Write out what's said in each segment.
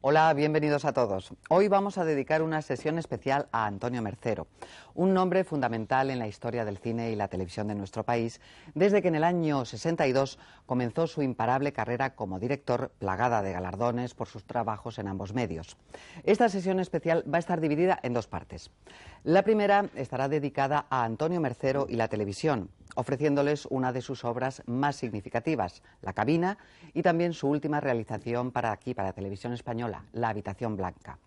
Hola, bienvenidos a todos. Hoy vamos a dedicar una sesión especial a Antonio Mercero, un nombre fundamental en la historia del cine y la televisión de nuestro país, desde que en el año 62 comenzó su imparable carrera como director, plagada de galardones por sus trabajos en ambos medios. Esta sesión especial va a estar dividida en dos partes. La primera estará dedicada a Antonio Mercero y la televisión, ofreciéndoles una de sus obras más significativas, La cabina, y también su última realización para Televisión Española, La habitación blanca.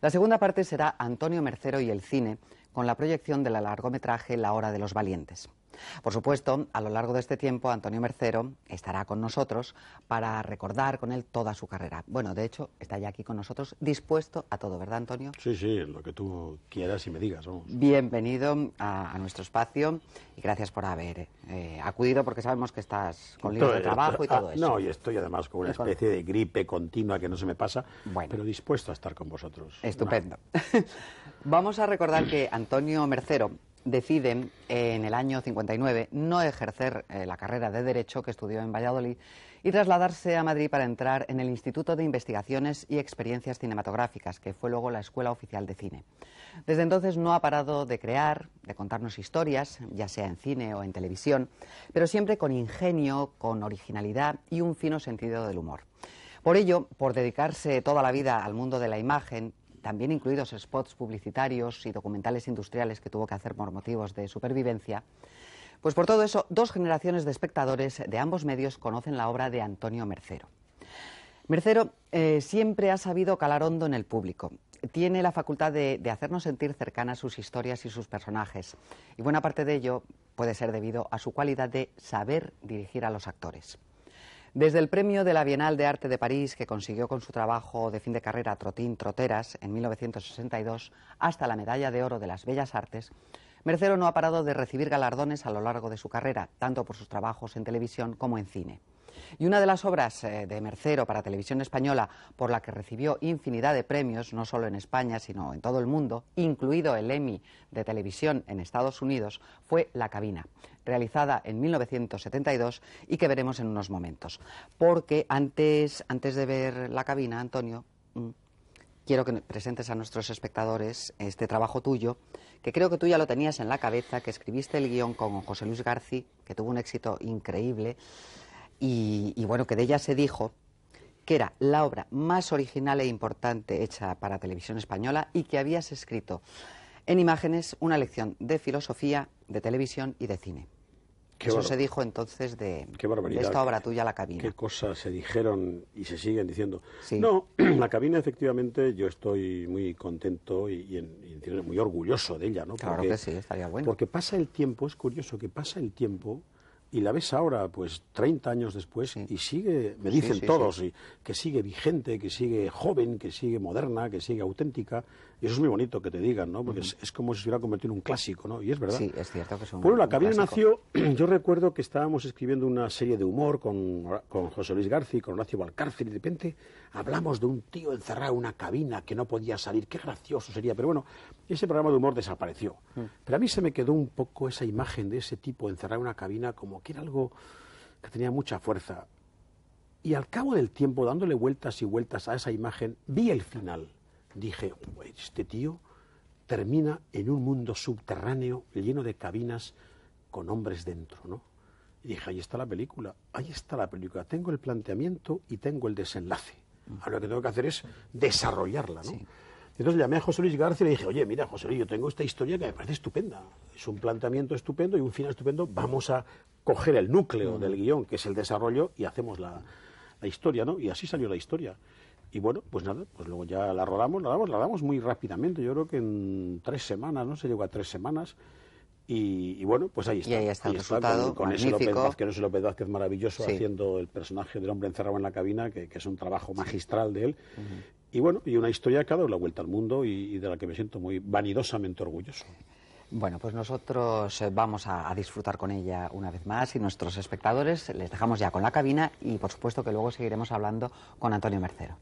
La segunda parte será Antonio Mercero y el cine, con la proyección del largometraje La hora de los valientes. Por supuesto, a lo largo de este tiempo, Antonio Mercero estará con nosotros para recordar con él toda su carrera. Bueno, de hecho, está ya aquí con nosotros, dispuesto a todo, ¿verdad, Antonio? Sí, sí, lo que tú quieras y me digas, vamos. Bienvenido a nuestro espacio y gracias por haber acudido, porque sabemos que estás con líos de trabajo y todo eso. No, y estoy además con una especie de gripe continua que no se me pasa, bueno, pero dispuesto a estar con vosotros. Estupendo. No. Vamos a recordar que Antonio Mercero decide en el año 59 no ejercer la carrera de Derecho que estudió en Valladolid y trasladarse a Madrid para entrar en el Instituto de Investigaciones y Experiencias Cinematográficas, que fue luego la Escuela Oficial de Cine. Desde entonces no ha parado de crear, de contarnos historias, ya sea en cine o en televisión, pero siempre con ingenio, con originalidad y un fino sentido del humor. Por ello, por dedicarse toda la vida al mundo de la imagen, también incluidos spots publicitarios y documentales industriales que tuvo que hacer por motivos de supervivencia, pues por todo eso, dos generaciones de espectadores de ambos medios conocen la obra de Antonio Mercero. Mercero siempre ha sabido calar hondo en el público. Tiene la facultad de hacernos sentir cercanas sus historias y sus personajes, y buena parte de ello puede ser debido a su cualidad de saber dirigir a los actores. Desde el premio de la Bienal de Arte de París, que consiguió con su trabajo de fin de carrera Trotín Troteras en 1962, hasta la Medalla de Oro de las Bellas Artes, Mercero no ha parado de recibir galardones a lo largo de su carrera, tanto por sus trabajos en televisión como en cine. Y una de las obras de Mercero para Televisión Española, por la que recibió infinidad de premios, no solo en España, sino en todo el mundo, incluido el Emmy de televisión en Estados Unidos, fue La cabina, realizada en 1972 y que veremos en unos momentos. Porque antes de ver La cabina, Antonio, quiero que presentes a nuestros espectadores este trabajo tuyo, que creo que tú ya lo tenías en la cabeza, que escribiste el guión con José Luis García, que tuvo un éxito increíble. Y bueno, que de ella se dijo que era la obra más original e importante hecha para Televisión Española y que habías escrito en imágenes una lección de filosofía, de televisión y de cine. Eso se dijo entonces de esta obra tuya, La cabina. Qué cosas se dijeron y se siguen diciendo. Sí. No, La cabina, efectivamente, yo estoy muy contento y muy orgulloso de ella, ¿no? Claro que sí, estaría bueno. Porque pasa el tiempo, es curioso que pasa el tiempo. Y la ves ahora, pues 30 años después, sí. Y sigue, me dicen todos, sí. Que sigue vigente, que sigue joven, que sigue moderna, que sigue auténtica. Y eso es muy bonito que te digan, ¿no? Porque es como si se hubiera convertido en un clásico, ¿no? Y es verdad. Sí, es cierto que es un Bueno, La cabina clásico. nació, yo recuerdo que estábamos escribiendo una serie de humor con José Luis García y con Horacio Valcárcel, y de repente hablamos de un tío encerrado en una cabina que no podía salir. Qué gracioso sería, pero bueno, ese programa de humor desapareció. Pero a mí se me quedó un poco esa imagen de ese tipo encerrado en una cabina como que era algo que tenía mucha fuerza. Y al cabo del tiempo, dándole vueltas y vueltas a esa imagen, vi el final. Dije, este tío termina en un mundo subterráneo lleno de cabinas con hombres dentro, ¿no? Y dije, ahí está la película, Tengo el planteamiento y tengo el desenlace. Ahora lo que tengo que hacer es desarrollarla, ¿no? Sí. Entonces llamé a José Luis García y le dije, oye, mira, José Luis, yo tengo esta historia que me parece estupenda. Es un planteamiento estupendo y un final estupendo. Vamos a coger el núcleo del guión, que es el desarrollo, y hacemos la historia, ¿no? Y así salió la historia. Y bueno, pues nada, pues luego ya la rodamos muy rápidamente. Yo creo que en 3 semanas, ¿no? Se llegó a 3 semanas. Y bueno, pues ahí está. Y ahí está el resultado, con ese López Vázquez maravilloso, sí. Haciendo el personaje del hombre encerrado en la cabina, que es un trabajo magistral de él. Y bueno, y una historia que ha dado la vuelta al mundo y de la que me siento muy vanidosamente orgulloso. Bueno, pues nosotros vamos a disfrutar con ella una vez más y nuestros espectadores les dejamos ya con La cabina y por supuesto que luego seguiremos hablando con Antonio Mercero.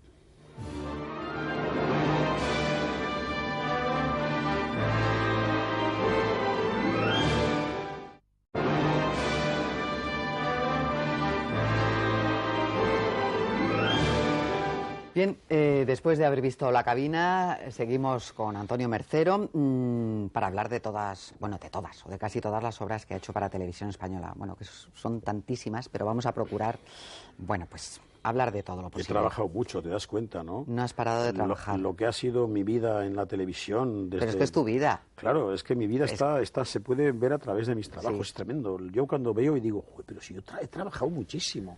Bien, después de haber visto La cabina, seguimos con Antonio Mercero para hablar de todas, bueno, de todas, o de casi todas las obras que ha hecho para Televisión Española. Bueno, que son tantísimas, pero vamos a procurar, bueno, pues hablar de todo lo posible. He trabajado mucho, te das cuenta, ¿no? No has parado de trabajar. Lo que ha sido mi vida en la televisión. Pero es que es tu vida. Claro, es que mi vida se puede ver a través de mis trabajos, Sí. es tremendo. Yo cuando veo y digo, "Joder, pero si yo he trabajado muchísimo".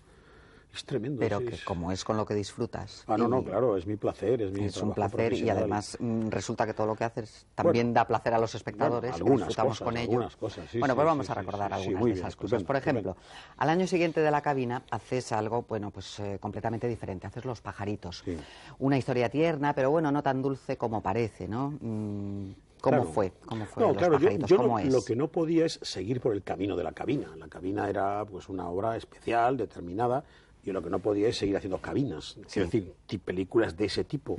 Es tremendo. Pero sí, que como es con lo que disfrutas. No, claro, es mi placer, es mi Es un trabajo placer y profesional. además resulta que todo lo que haces también da placer a los espectadores, bueno, que disfrutamos cosas, con ello. algunas cosas, sí, Bueno, sí, pues vamos sí, a recordar sí, algunas muy de bien, esas cosas. estupendo, Por ejemplo, estupendo. al año siguiente de La cabina haces algo, bueno, pues completamente diferente, haces Los pajaritos. Sí. Una historia tierna, pero bueno, no tan dulce como parece, ¿no? ¿Cómo Claro. fue? ¿Cómo fue No, Los claro, pajaritos? yo ¿Cómo es? lo que no podía es seguir por el camino de La cabina. La cabina era pues una obra especial, determinada. Yo lo que no podía es seguir haciendo cabinas, Sí. es decir, películas de ese tipo.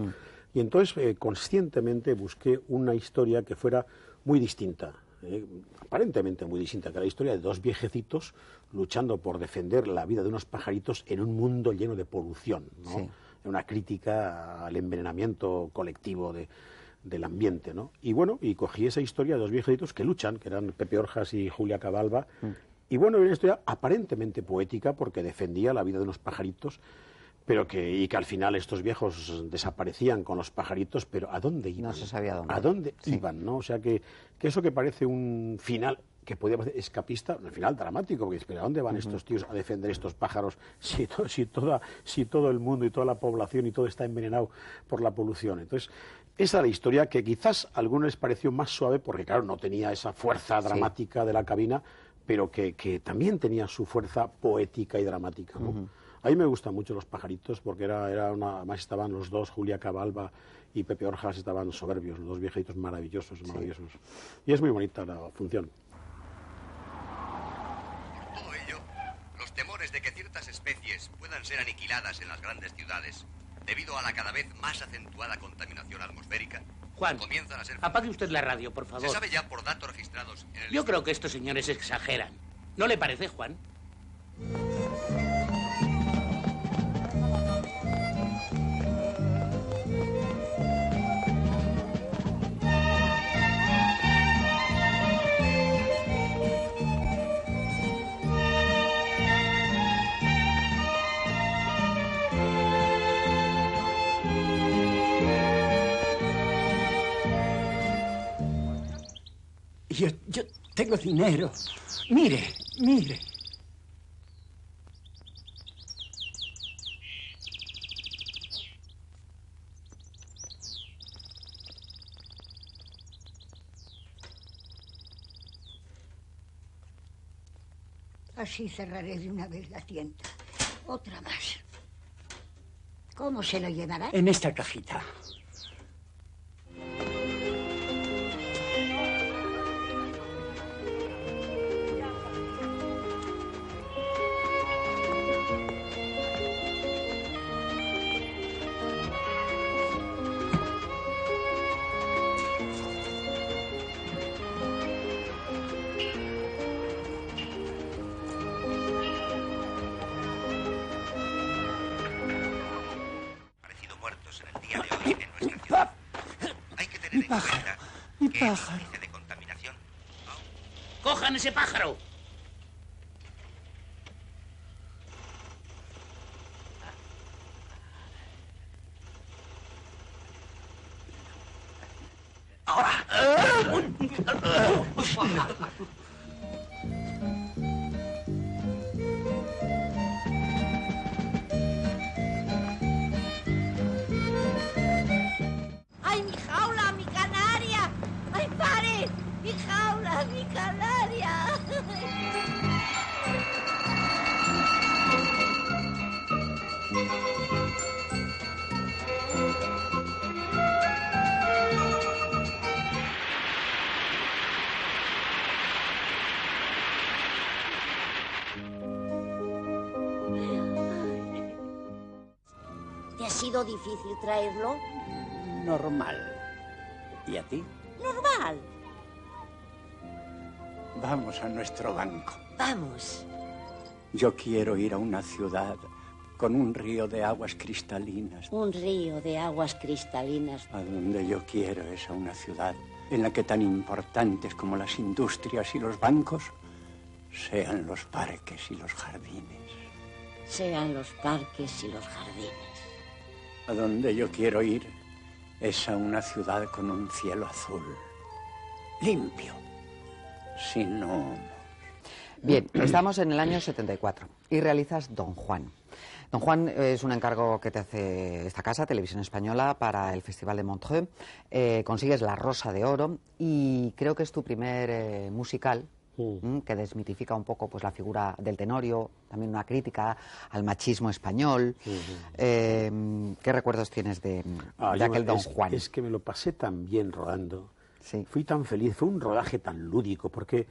Y entonces, conscientemente, busqué una historia que fuera muy distinta, aparentemente muy distinta, que era la historia de dos viejecitos luchando por defender la vida de unos pajaritos en un mundo lleno de polución, ¿no? Sí. Una crítica al envenenamiento colectivo del ambiente, ¿no? Y bueno, y cogí esa historia de dos viejecitos que luchan, que eran Pepe Orjas y Julia Cabalba. Y bueno, era una historia aparentemente poética porque defendía la vida de unos pajaritos, pero que al final estos viejos desaparecían con los pajaritos, pero ¿a dónde iban? No se sabía dónde. ¿A dónde Sí. iban, no? O sea, que eso que parece un final que podía parecer escapista, un final dramático, porque espera, ¿a dónde van estos tíos a defender estos pájaros si todo el mundo y toda la población y todo está envenenado por la polución? Entonces, esa era la historia que quizás a algunos les pareció más suave, porque claro, no tenía esa fuerza dramática de La cabina, pero que también tenía su fuerza poética y dramática, ¿no? A mí me gustan mucho Los pajaritos porque además estaban los dos, Julia Cabalba y Pepe Orjas, estaban soberbios, los dos viejitos maravillosos. Y es muy bonita la función. Por todo ello, los temores de que ciertas especies puedan ser aniquiladas en las grandes ciudades debido a la cada vez más acentuada contaminación atmosférica, Juan, comienzan a ser... apague usted la radio, por Se favor. sabe ya por datos registrados en el... Yo creo que estos señores exageran. ¿No le parece, Juan? Yo tengo dinero. Mire, mire. Así cerraré de una vez la tienda. Otra más. ¿Cómo se lo llevará? En esta cajita. Aparecido muertos en el día de hoy en nuestra ciudad. Hay que tener en cuenta mi que el pájaro. índice de contaminación... ¡Cojan ese pájaro! ¡Ay, mi jaula, mi canaria! ¡Ay, pare! ¡Mi jaula, mi canaria! ¿Te ha sido difícil traerlo? Normal. ¿Y a ti? Normal. Vamos a nuestro banco. Vamos. Yo quiero ir a una ciudad con un río de aguas cristalinas. Un río de aguas cristalinas. A donde yo quiero es a una ciudad en la que tan importantes como las industrias y los bancos sean los parques y los jardines. Sean los parques y los jardines. A donde yo quiero ir es a una ciudad con un cielo azul, limpio, sin humos. Bien, estamos en el año 74 y realizas Don Juan. Don Juan es un encargo que te hace esta casa, Televisión Española, para el Festival de Montreux. Consigues la Rosa de Oro y creo que es tu primer musical que desmitifica un poco pues la figura del Tenorio, también una crítica al machismo español. ¿Qué recuerdos tienes de aquel Don Juan? Es que me lo pasé tan bien rodando. Sí. Fui tan feliz, fue un rodaje tan lúdico, porque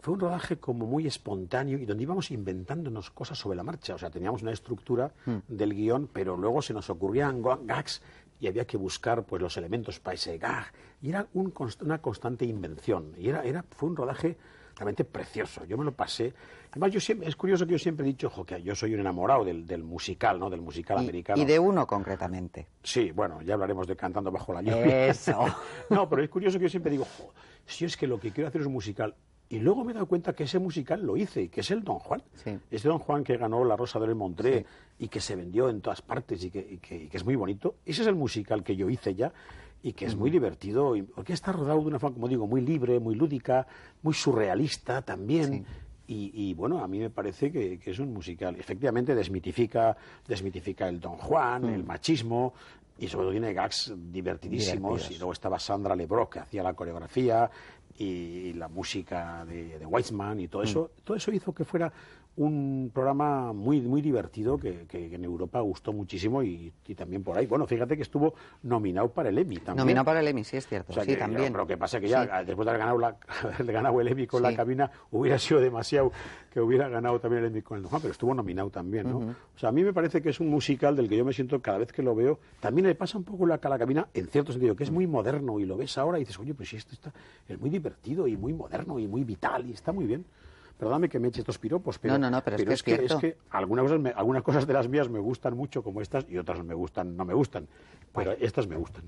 fue un rodaje como muy espontáneo y donde íbamos inventándonos cosas sobre la marcha. O sea, teníamos una estructura del guión, pero luego se nos ocurrían gags y había que buscar pues los elementos para ese gag. Y era una constante invención. Y fue un rodaje realmente precioso. Yo me lo pasé. Además, es curioso que yo siempre he dicho, ojo, que yo soy un enamorado del musical, ¿no? Del musical americano. Y de uno concretamente. Sí, bueno, ya hablaremos de Cantando bajo la lluvia. Eso. No, pero es curioso que yo siempre digo, si es que lo que quiero hacer es un musical. Y luego me he dado cuenta que ese musical lo hice, que es el Don Juan. Sí. Ese Don Juan que ganó la Rosa de Oro en Montreux y que se vendió en todas partes y que es muy bonito. Ese es el musical que yo hice ya y que es muy divertido, porque está rodado de una forma, como digo, muy libre, muy lúdica, muy surrealista también. Sí. Y bueno, a mí me parece que es un musical. Efectivamente desmitifica el Don Juan, el machismo, y sobre todo tiene gags divertidísimos. Y luego estaba Sandra Lebrock, que hacía la coreografía y la música de Weizmann y todo eso. Todo eso hizo que fuera un programa muy, muy divertido que en Europa gustó muchísimo y también por ahí. Bueno, fíjate que estuvo nominado para el Emmy también. Nominado para el Emmy, sí, es cierto. O sea sí, que, también. Pero que pasa que ya, después de haber ganado el Emmy con la cabina, hubiera sido demasiado que hubiera ganado también el Emmy con el Don Juan, pero estuvo nominado también, ¿no? O sea, a mí me parece que es un musical del que yo me siento cada vez que lo veo. También le pasa un poco la cabina, en cierto sentido, que es muy moderno y lo ves ahora y dices, oye, pues si esto es muy divertido y muy moderno y muy vital y está muy bien. Perdóname que me eche estos piropos, pero, no, pero es que algunas cosas de las mías me gustan mucho como estas y otras no me gustan, pero estas me gustan.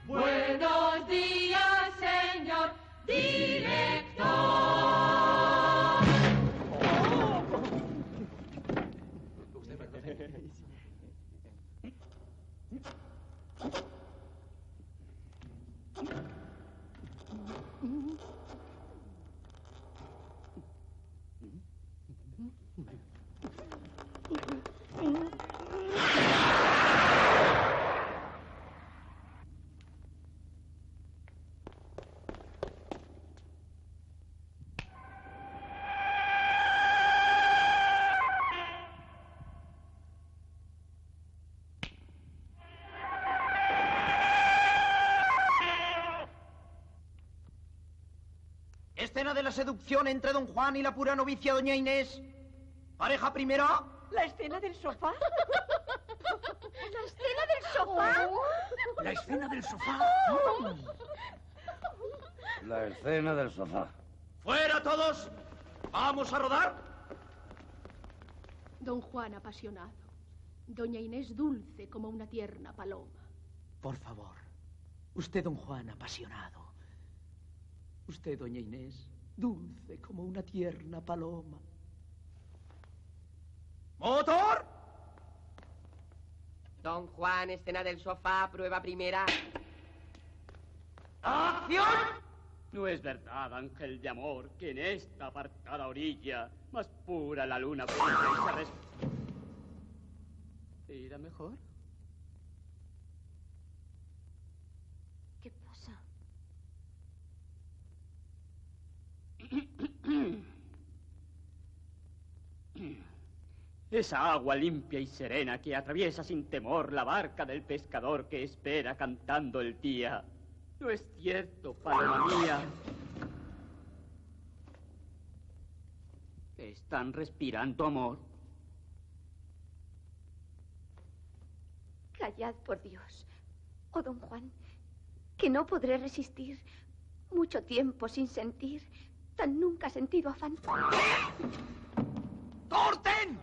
Buenos días, señor director. Escena de la seducción entre don Juan y la pura novicia doña Inés. Pareja primera. ¿La escena del sofá? ¿La escena del sofá? La escena del sofá. La escena del sofá. ¡Fuera todos! ¡Vamos a rodar! Don Juan apasionado. Doña Inés dulce como una tierna paloma. Por favor, usted, don Juan, apasionado. Usted, doña Inés, dulce como una tierna paloma. ¡Motor! Don Juan, escena del sofá, prueba primera. ¡Acción! No es verdad, ángel de amor, que en esta apartada orilla, más pura la luna brilla y se ¿Irá mejor? ¿Qué pasa? Esa agua limpia y serena que atraviesa sin temor la barca del pescador que espera cantando el día. No es cierto, paloma mía. ¿Están respirando amor? Callad, por Dios. Oh, don Juan, que no podré resistir mucho tiempo sin sentir tan nunca sentido afán. ¡Corten!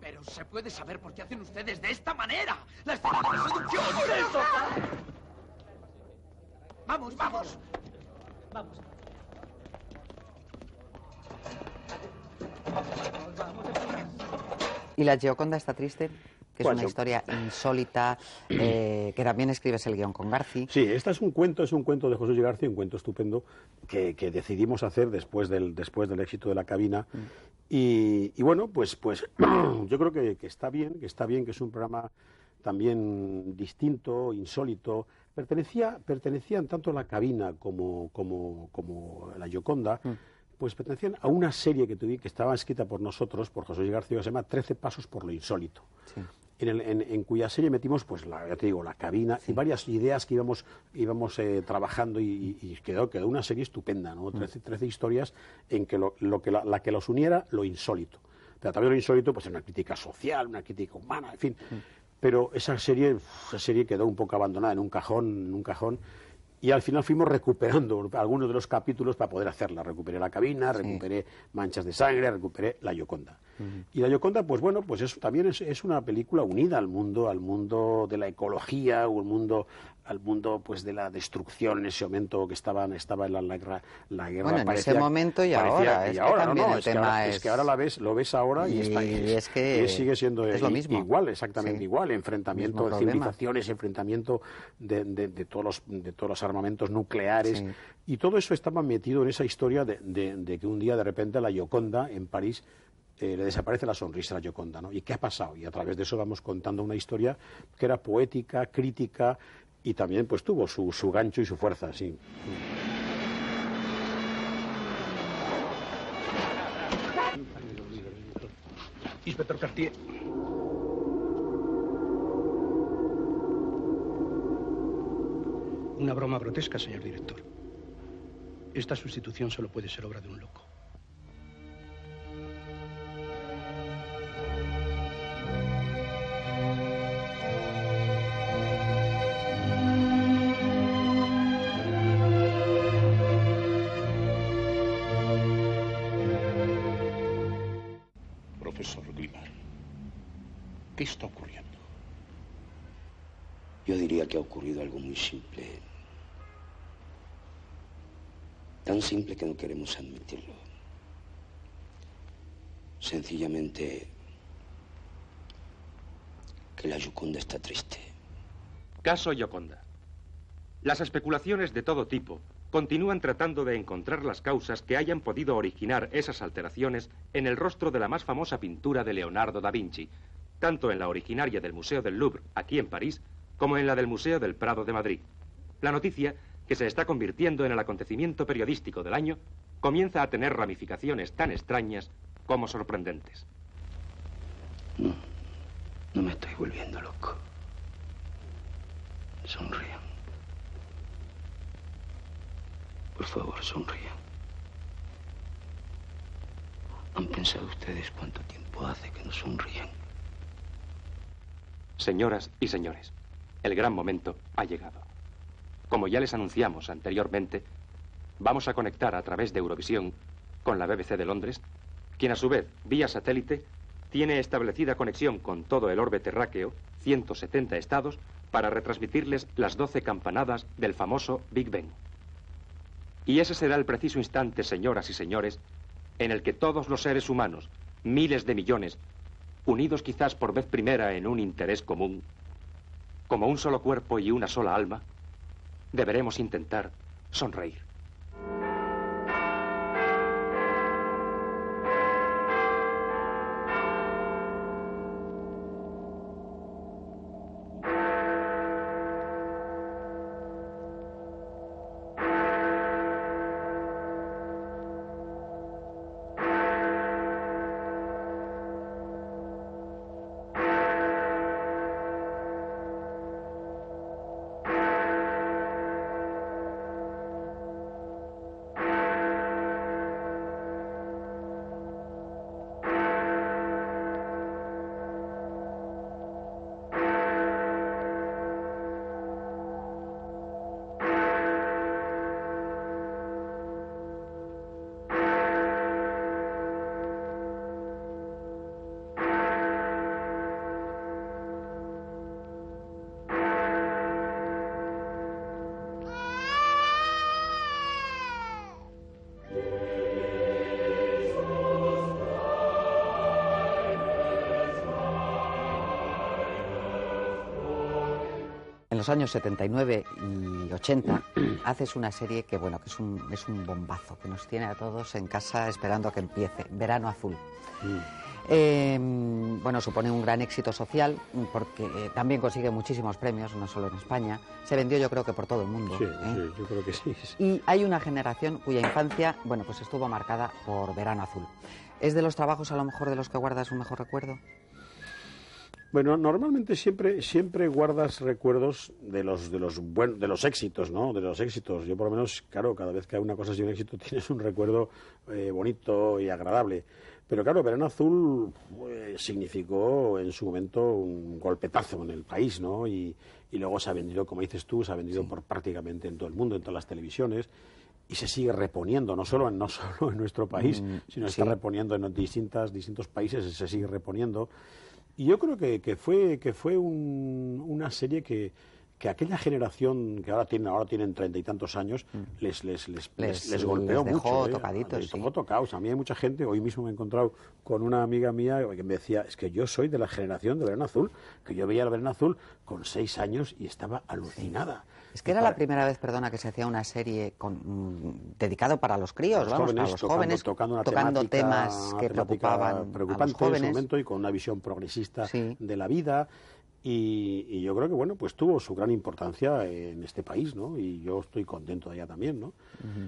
Pero se puede saber por qué hacen ustedes de esta manera. ¡La escena de seducción! ¡Por eso! ¡Vamos, vamos! Vamos. ¿Y la Gioconda está triste? Que es ¿Cuál? una historia insólita, que también escribes el guión con Garci. Sí, este es un cuento de José Luis García, un cuento estupendo que decidimos hacer después del éxito de La Cabina. Y bueno, pues yo creo que está bien, que es un programa también distinto, insólito. Pertenecían tanto La Cabina como La Gioconda, pues pertenecían a una serie que estaba escrita por nosotros, por José Luis García, que se llama 13 pasos por lo insólito. Sí. En cuya serie metimos, pues, ya te digo, La Cabina, sí, y varias ideas que íbamos trabajando y quedó una serie estupenda, ¿no? 13 historias en que la que los uniera, lo insólito. Pero también lo insólito, pues, es una crítica social, una crítica humana, en fin. Pero esa serie quedó un poco abandonada en un cajón, y al final fuimos recuperando algunos de los capítulos para poder hacerla. Recuperé La Cabina, recuperé Manchas de Sangre, recuperé La Gioconda. Y La Gioconda, pues bueno, pues también es una película unida al mundo de la ecología, o al mundo pues de la destrucción en ese momento que estaba en la guerra. Bueno, en ese momento y ahora. Es que ahora lo ves ahora y sigue siendo es lo mismo. Igual, exactamente igual. Enfrentamiento de civilizaciones, enfrentamiento de todos los armamentos nucleares. Sí. Y todo eso estaba metido en esa historia de que un día de repente a la Gioconda en París le desaparece la sonrisa a la Gioconda, ¿no? ¿Y qué ha pasado? Y a través de eso vamos contando una historia que era poética, crítica, y también pues tuvo su gancho y su fuerza, sí. Inspector Cartier. Una broma grotesca, señor director. Esta sustitución solo puede ser obra de un loco. Profesor Grimard, ¿qué está ocurriendo? Yo diría que ha ocurrido algo muy simple. Tan simple que no queremos admitirlo. Sencillamente, que la Gioconda está triste. Caso Gioconda. Las especulaciones de todo tipo continúan tratando de encontrar las causas que hayan podido originar esas alteraciones en el rostro de la más famosa pintura de Leonardo da Vinci, tanto en la originaria del Museo del Louvre, aquí en París, como en la del Museo del Prado de Madrid. La noticia, que se está convirtiendo en el acontecimiento periodístico del año, comienza a tener ramificaciones tan extrañas como sorprendentes. No me estoy volviendo loco. Sonrían. Por favor, sonrían. ¿Han pensado ustedes cuánto tiempo hace que no sonríen? Señoras y señores, el gran momento ha llegado. Como ya les anunciamos anteriormente, vamos a conectar a través de Eurovisión con la BBC de Londres, quien a su vez, vía satélite, tiene establecida conexión con todo el orbe terráqueo, 170 estados, para retransmitirles las 12 campanadas del famoso Big Bang. Y ese será el preciso instante, señoras y señores, en el que todos los seres humanos, miles de millones, unidos quizás por vez primera en un interés común, como un solo cuerpo y una sola alma, deberemos intentar sonreír. en los años 79 y 80 haces una serie que, bueno, que es un bombazo, que nos tiene a todos en casa esperando a que empiece, Verano Azul. Bueno, supone un gran éxito social porque también consigue muchísimos premios, no solo en España. Se vendió, yo creo que por todo el mundo. Sí, sí, yo creo que sí. Y hay una generación cuya infancia, bueno, pues estuvo marcada por Verano Azul. ¿Es de los trabajos a lo mejor de los que guardas un mejor recuerdo? Bueno, normalmente siempre guardas recuerdos de los éxitos, ¿no? De los éxitos. Yo por lo menos, claro, cada vez que hay una cosa así un éxito tienes un recuerdo bonito y agradable. Pero claro, Verano Azul significó en su momento un golpetazo en el país, ¿no? Y luego se ha vendido, como dices tú, se ha vendido por prácticamente en todo el mundo, en todas las televisiones. Y se sigue reponiendo, no solo en nuestro país, sino está reponiendo en distintos países, se sigue reponiendo. Y yo creo que fue una serie que aquella generación que ahora tienen 30 y tantos años les golpeó les dejó mucho. Tocaditos, les dejó tocados. A mí hay mucha gente, hoy mismo me he encontrado con una amiga mía que me decía, es que yo soy de la generación de Verano Azul, que yo veía el Verano Azul con 6 años y estaba alucinada. Es que era la primera vez, perdona, que se hacía una serie dedicado para los críos, para los jóvenes, tocando temas que preocupaban a los jóvenes. En ese momento y con una visión progresista de la vida. Y yo creo que, bueno, pues tuvo su gran importancia en este país, ¿no? Y yo estoy contento de ella también, ¿no?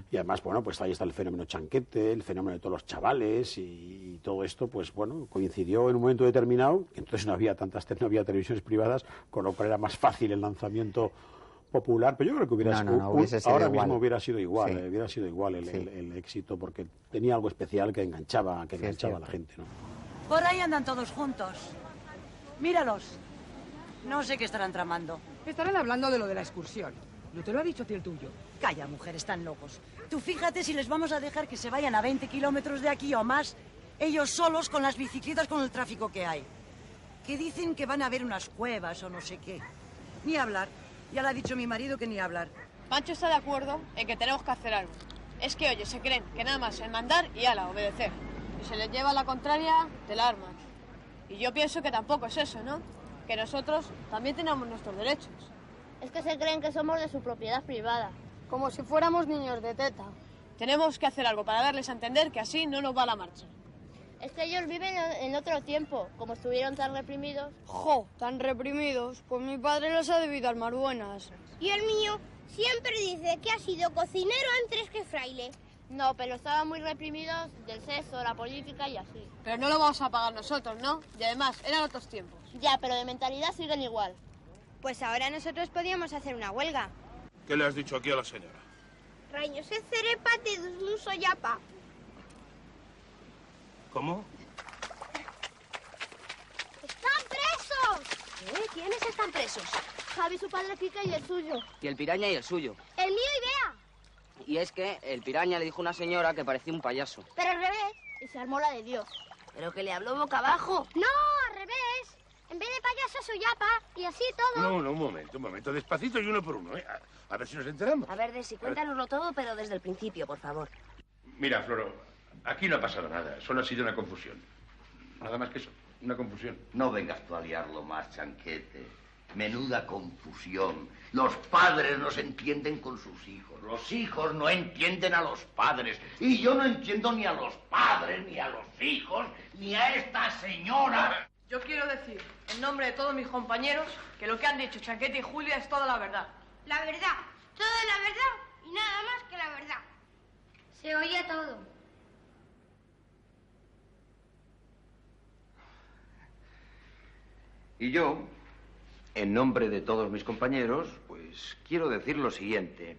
Y además, bueno, pues ahí está el fenómeno Chanquete, el fenómeno de todos los chavales y todo esto, pues bueno, coincidió en un momento determinado, que entonces no había televisiones privadas, con lo cual era más fácil el lanzamiento popular, pero yo creo que ahora mismo hubiera sido igual, el éxito, porque tenía algo especial que enganchaba a la gente, ¿no? Por ahí andan todos juntos. Míralos. No sé qué estarán tramando. Estarán hablando de lo de la excursión. ¿No te lo ha dicho a ti el tuyo? Calla, mujer, están locos. Tú fíjate si les vamos a dejar que se vayan a 20 kilómetros de aquí o más, ellos solos con las bicicletas con el tráfico que hay. Que dicen que van a ver unas cuevas o no sé qué. Ni hablar. Ya le ha dicho mi marido que ni hablar. Pancho está de acuerdo en que tenemos que hacer algo. Es que, oye, se creen que nada más es mandar y ala, obedecer. Y se les lleva a la contraria, te la arman. Y yo pienso que tampoco es eso, ¿no? Que nosotros también tenemos nuestros derechos. Es que se creen que somos de su propiedad privada. Como si fuéramos niños de teta. Tenemos que hacer algo para darles a entender que así no nos va la marcha. Es que ellos viven en otro tiempo, como estuvieron tan reprimidos. ¡Jo! ¿Tan reprimidos? Pues mi padre los ha debido armar buenas. Y el mío siempre dice que ha sido cocinero antes que fraile. No, pero estaban muy reprimidos del sexo, la política y así. Pero no lo vamos a pagar nosotros, ¿no? Y además, eran otros tiempos. Ya, pero de mentalidad siguen igual. Pues ahora nosotros podíamos hacer una huelga. ¿Qué le has dicho aquí a la señora? Raños se cerepate d'un sollapa. ¿Cómo? ¡Están presos! ¿Quiénes están presos? Javi, su padre Kika y el suyo. Y el piraña y el suyo. El mío y Bea. Y es que el piraña le dijo a una señora que parecía un payaso. Pero al revés, y se armó la de Dios. ¿Pero que le habló boca abajo? No, al revés. En vez de payaso soy yapa y así todo. No, un momento. Despacito y uno por uno, ¿eh? A ver si nos enteramos. A ver, Desi, cuéntanoslo todo, pero desde el principio, por favor. Mira, Floro, aquí no ha pasado nada. Solo ha sido una confusión. Nada más que eso, una confusión. No vengas tú a liarlo más, Chanquete. Menuda confusión. Los padres no se entienden con sus hijos. Los hijos no entienden a los padres. Y yo no entiendo ni a los padres, ni a los hijos, ni a esta señora. Yo quiero decir, en nombre de todos mis compañeros, que lo que han dicho Chanquete y Julia es toda la verdad. La verdad, toda la verdad y nada más que la verdad. Se oye todo. Y yo, en nombre de todos mis compañeros, pues quiero decir lo siguiente.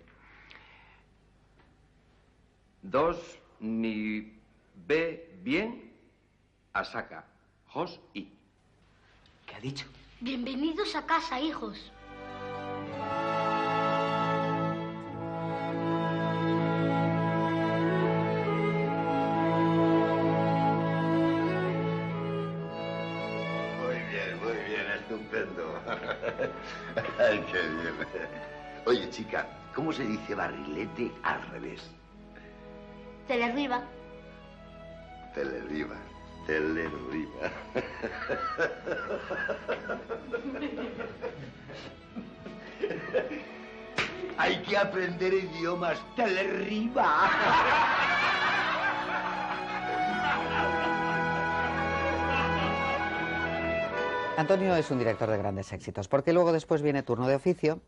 Dos, ni ve bien, a saca, jos y. ¿Qué ha dicho? Bienvenidos a casa, hijos. Muy bien, estupendo. Ay, qué bien. Oye, chica, ¿cómo se dice barrilete al revés? Telerriba. Telerriba. Hay que aprender idiomas teleriva. Antonio es un director de grandes éxitos, porque luego después viene Turno de Oficio,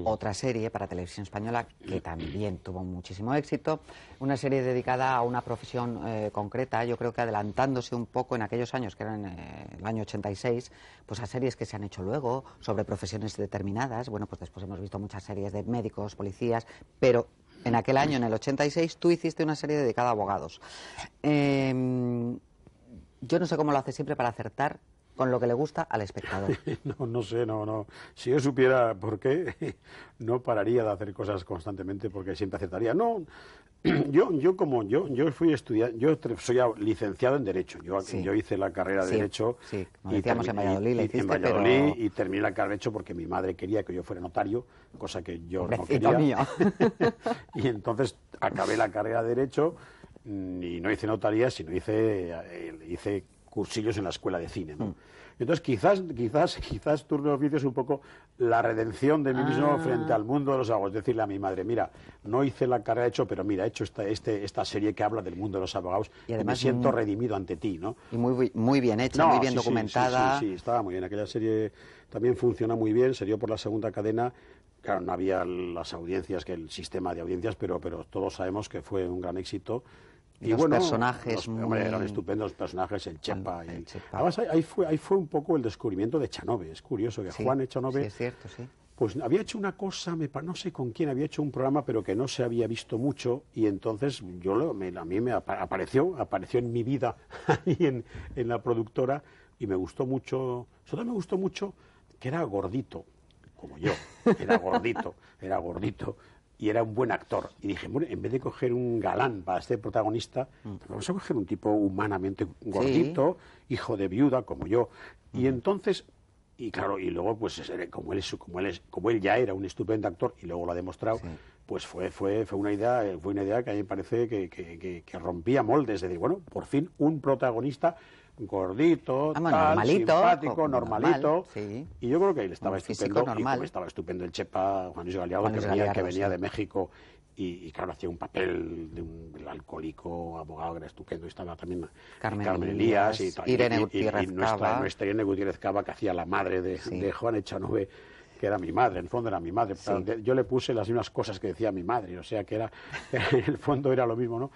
otra serie para Televisión Española que también tuvo muchísimo éxito, una serie dedicada a una profesión concreta, yo creo que adelantándose un poco en aquellos años, que eran el año 86, pues a series que se han hecho luego sobre profesiones determinadas. Bueno, pues después hemos visto muchas series de médicos, policías, pero en aquel año, en el 86, tú hiciste una serie dedicada a abogados. Yo no sé cómo lo haces siempre para acertar con lo que le gusta al espectador. No sé. Si yo supiera por qué, no pararía de hacer cosas constantemente porque siempre acertaría. No, yo fui estudiante, yo soy licenciado en Derecho. Yo hice la carrera de Derecho. Sí, como decíamos en Valladolid, la hiciste, en Valladolid, pero... y terminé la carrera de Derecho porque mi madre quería que yo fuera notario, cosa que yo Pobrecito no quería. mío. Y entonces acabé la carrera de Derecho y no hice notaría, sino hice cursillos en la escuela de cine, ¿no? Entonces, quizás Turno de Oficio es un poco la redención de mí mismo frente al mundo de los abogados. Decirle a mi madre, mira, no hice la carrera de Derecho, pero mira, he hecho esta serie que habla del mundo de los abogados y además me siento redimido ante ti, ¿no? Y muy bien hecha, muy bien documentada. Sí, estaba muy bien. Aquella serie también funciona muy bien, se dio por la segunda cadena. Claro, no había las audiencias, que el sistema de audiencias, pero todos sabemos que fue un gran éxito. Y los personajes eran estupendos personajes, el Chepa. Además, ahí fue un poco el descubrimiento de Echanove. Es curioso que Juan Echanove... Sí, es cierto, sí. Pues había hecho una cosa, no sé con quién, había hecho un programa, pero que no se había visto mucho, y entonces a mí me apareció en mi vida, ahí en la productora, y me gustó mucho. Sobre todo me gustó mucho que era gordito, como yo. Era gordito. Y era un buen actor. Y dije, bueno, en vez de coger un galán para ser protagonista, vamos a coger un tipo humanamente gordito, hijo de viuda, como yo. Y entonces, y claro, y luego, pues, como él ya era un estupendo actor, y luego lo ha demostrado, pues fue una idea que a mí me parece que rompía moldes. De decir, bueno, por fin un protagonista gordito, normalito, simpático, normalito. Normal, y yo creo que él estaba estupendo. Normal. Y como estaba estupendo el Chepa, Juan Luis Galiardo, que venía de México y claro, hacía un papel de un alcohólico abogado que era estupendo. Estaba también Carmen Elías y Irene Gutiérrez nuestra Irene Gutiérrez Cava, que hacía la madre de Juan Echanove, que era mi madre, en el fondo era mi madre. Sí. Yo le puse las mismas cosas que decía mi madre, o sea que en el fondo era lo mismo, ¿no?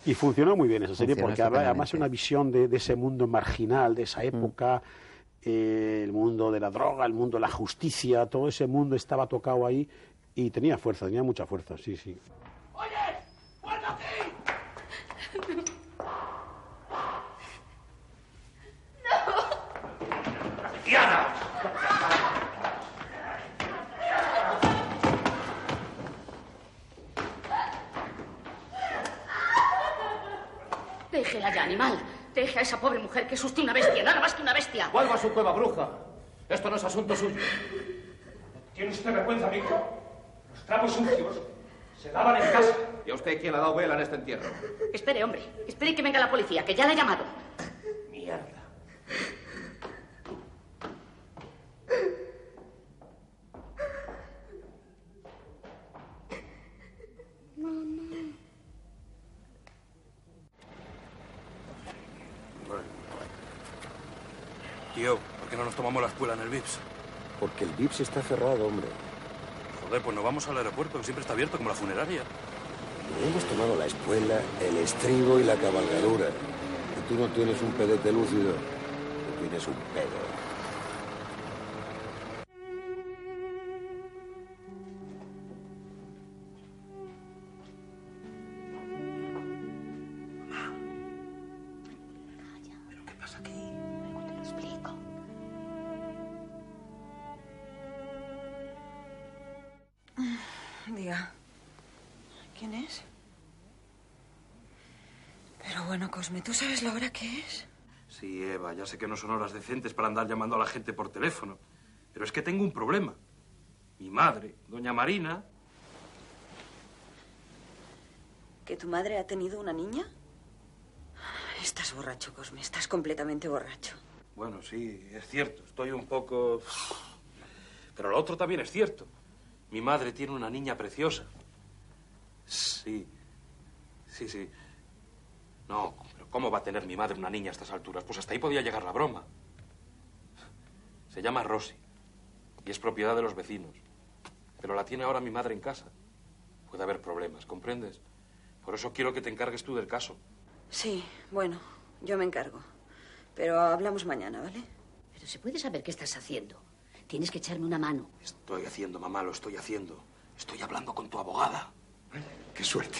Y funcionó muy bien esa serie, porque además una visión de ese mundo marginal, de esa época, el mundo de la droga, el mundo de la justicia, todo ese mundo estaba tocado ahí y tenía mucha fuerza, sí. ¡Oye! ¡Vuelve aquí! ¡No! ¡Diana! Déjela ya, animal. Deje a esa pobre mujer que es usted una bestia, nada más que una bestia. Vuelva a su cueva, bruja. Esto no es asunto suyo. ¿Tiene usted vergüenza, amigo? Los trapos sucios se lavan en casa. ¿Y a usted quién le ha dado vela en este entierro? Espere, hombre. Espere que venga la policía, que ya la he llamado. Mierda. Tío, ¿por qué no nos tomamos la escuela en el VIPS? Porque el VIPS está cerrado, hombre. Joder, pues nos vamos al aeropuerto, que siempre está abierto, como la funeraria. Hemos tomado la espuela, el estribo y la cabalgadura. Y tú no tienes un pedete lúcido, tú tienes un pedo. Diga, ¿quién es? Pero bueno, Cosme, ¿tú sabes la hora que es? Sí, Eva, ya sé que no son horas decentes para andar llamando a la gente por teléfono. Pero es que tengo un problema. Mi madre, doña Marina... ¿Que tu madre ha tenido una niña? Estás borracho, Cosme, estás completamente borracho. Bueno, sí, es cierto, estoy un poco... Pero lo otro también es cierto. Mi madre tiene una niña preciosa. Sí. Sí. No, pero ¿cómo va a tener mi madre una niña a estas alturas? Pues hasta ahí podía llegar la broma. Se llama Rosy y es propiedad de los vecinos. Pero la tiene ahora mi madre en casa. Puede haber problemas, ¿comprendes? Por eso quiero que te encargues tú del caso. Sí, bueno, yo me encargo. Pero hablamos mañana, ¿vale? Pero ¿se puede saber qué estás haciendo? Tienes que echarme una mano. Estoy haciendo, mamá, lo estoy haciendo. Estoy hablando con tu abogada. ¡Qué suerte!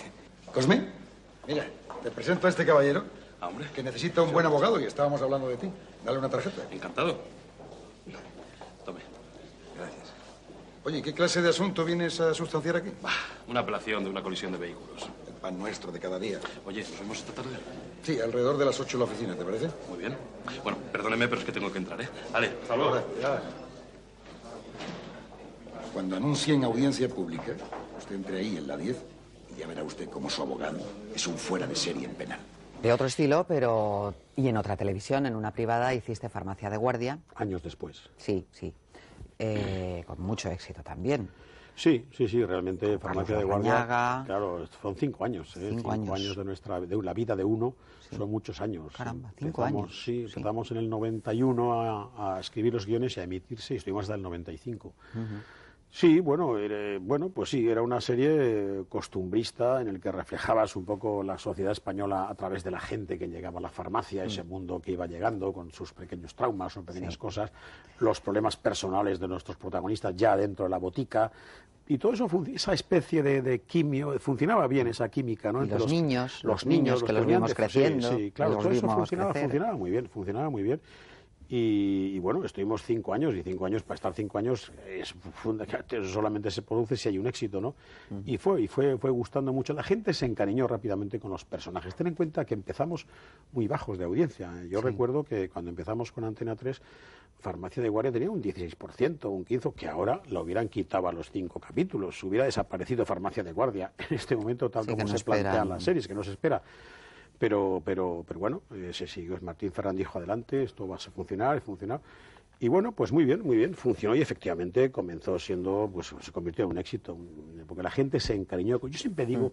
Cosme, mira, te presento a este caballero. Hombre. Que necesita un buen abogado y estábamos hablando de ti. Dale una tarjeta. Encantado. Tome. Gracias. Oye, ¿qué clase de asunto vienes a sustanciar aquí? Una apelación de una colisión de vehículos. El pan nuestro de cada día. Oye, ¿nos vemos esta tarde? Sí, alrededor de las 8 en la oficina, ¿te parece? Muy bien. Bueno, perdóneme, pero es que tengo que entrar, ¿eh? Vale, hasta luego. Cuando anuncien audiencia pública, usted entre ahí en la 10 y ya verá usted cómo su abogado es un fuera de serie en penal. De otro estilo, pero... Y en otra televisión, en una privada, hiciste Farmacia de Guardia. Años después. Sí. Con mucho éxito también. Sí, realmente Farmacia de Guardia. Larrañaga. Claro, son 5 años. 5 años de la vida de uno, son muchos años. Caramba, 5 años. Sí, empezamos en el 91 a escribir los guiones y a emitirse y estuvimos hasta el 95. Sí, pues sí, era una serie costumbrista en el que reflejabas un poco la sociedad española a través de la gente que llegaba a la farmacia, ese mundo que iba llegando con sus pequeños traumas, sus pequeñas cosas, los problemas personales de nuestros protagonistas ya dentro de la botica. Y todo eso, esa especie de quimio, funcionaba bien esa química, ¿no? Y entre los niños que los vimos creciendo. Sí, claro, todo eso funcionaba muy bien. Y bueno, estuvimos 5 años, y 5 años, para estar 5 años, solamente se produce si hay un éxito, ¿no? Y fue gustando mucho. La gente se encariñó rápidamente con los personajes. Ten en cuenta que empezamos muy bajos de audiencia. Yo recuerdo que cuando empezamos con Antena 3, Farmacia de Guardia tenía un 16%, un 15%, que ahora lo hubieran quitado a los 5 capítulos. Hubiera desaparecido Farmacia de Guardia en este momento, tal como se plantean las series, que no se espera. Pero bueno, se siguió. Martín Ferrán dijo, adelante, esto va a funcionar. Y bueno, pues muy bien, funcionó y efectivamente comenzó siendo, pues se convirtió en un éxito, porque la gente se encariñó. Yo siempre digo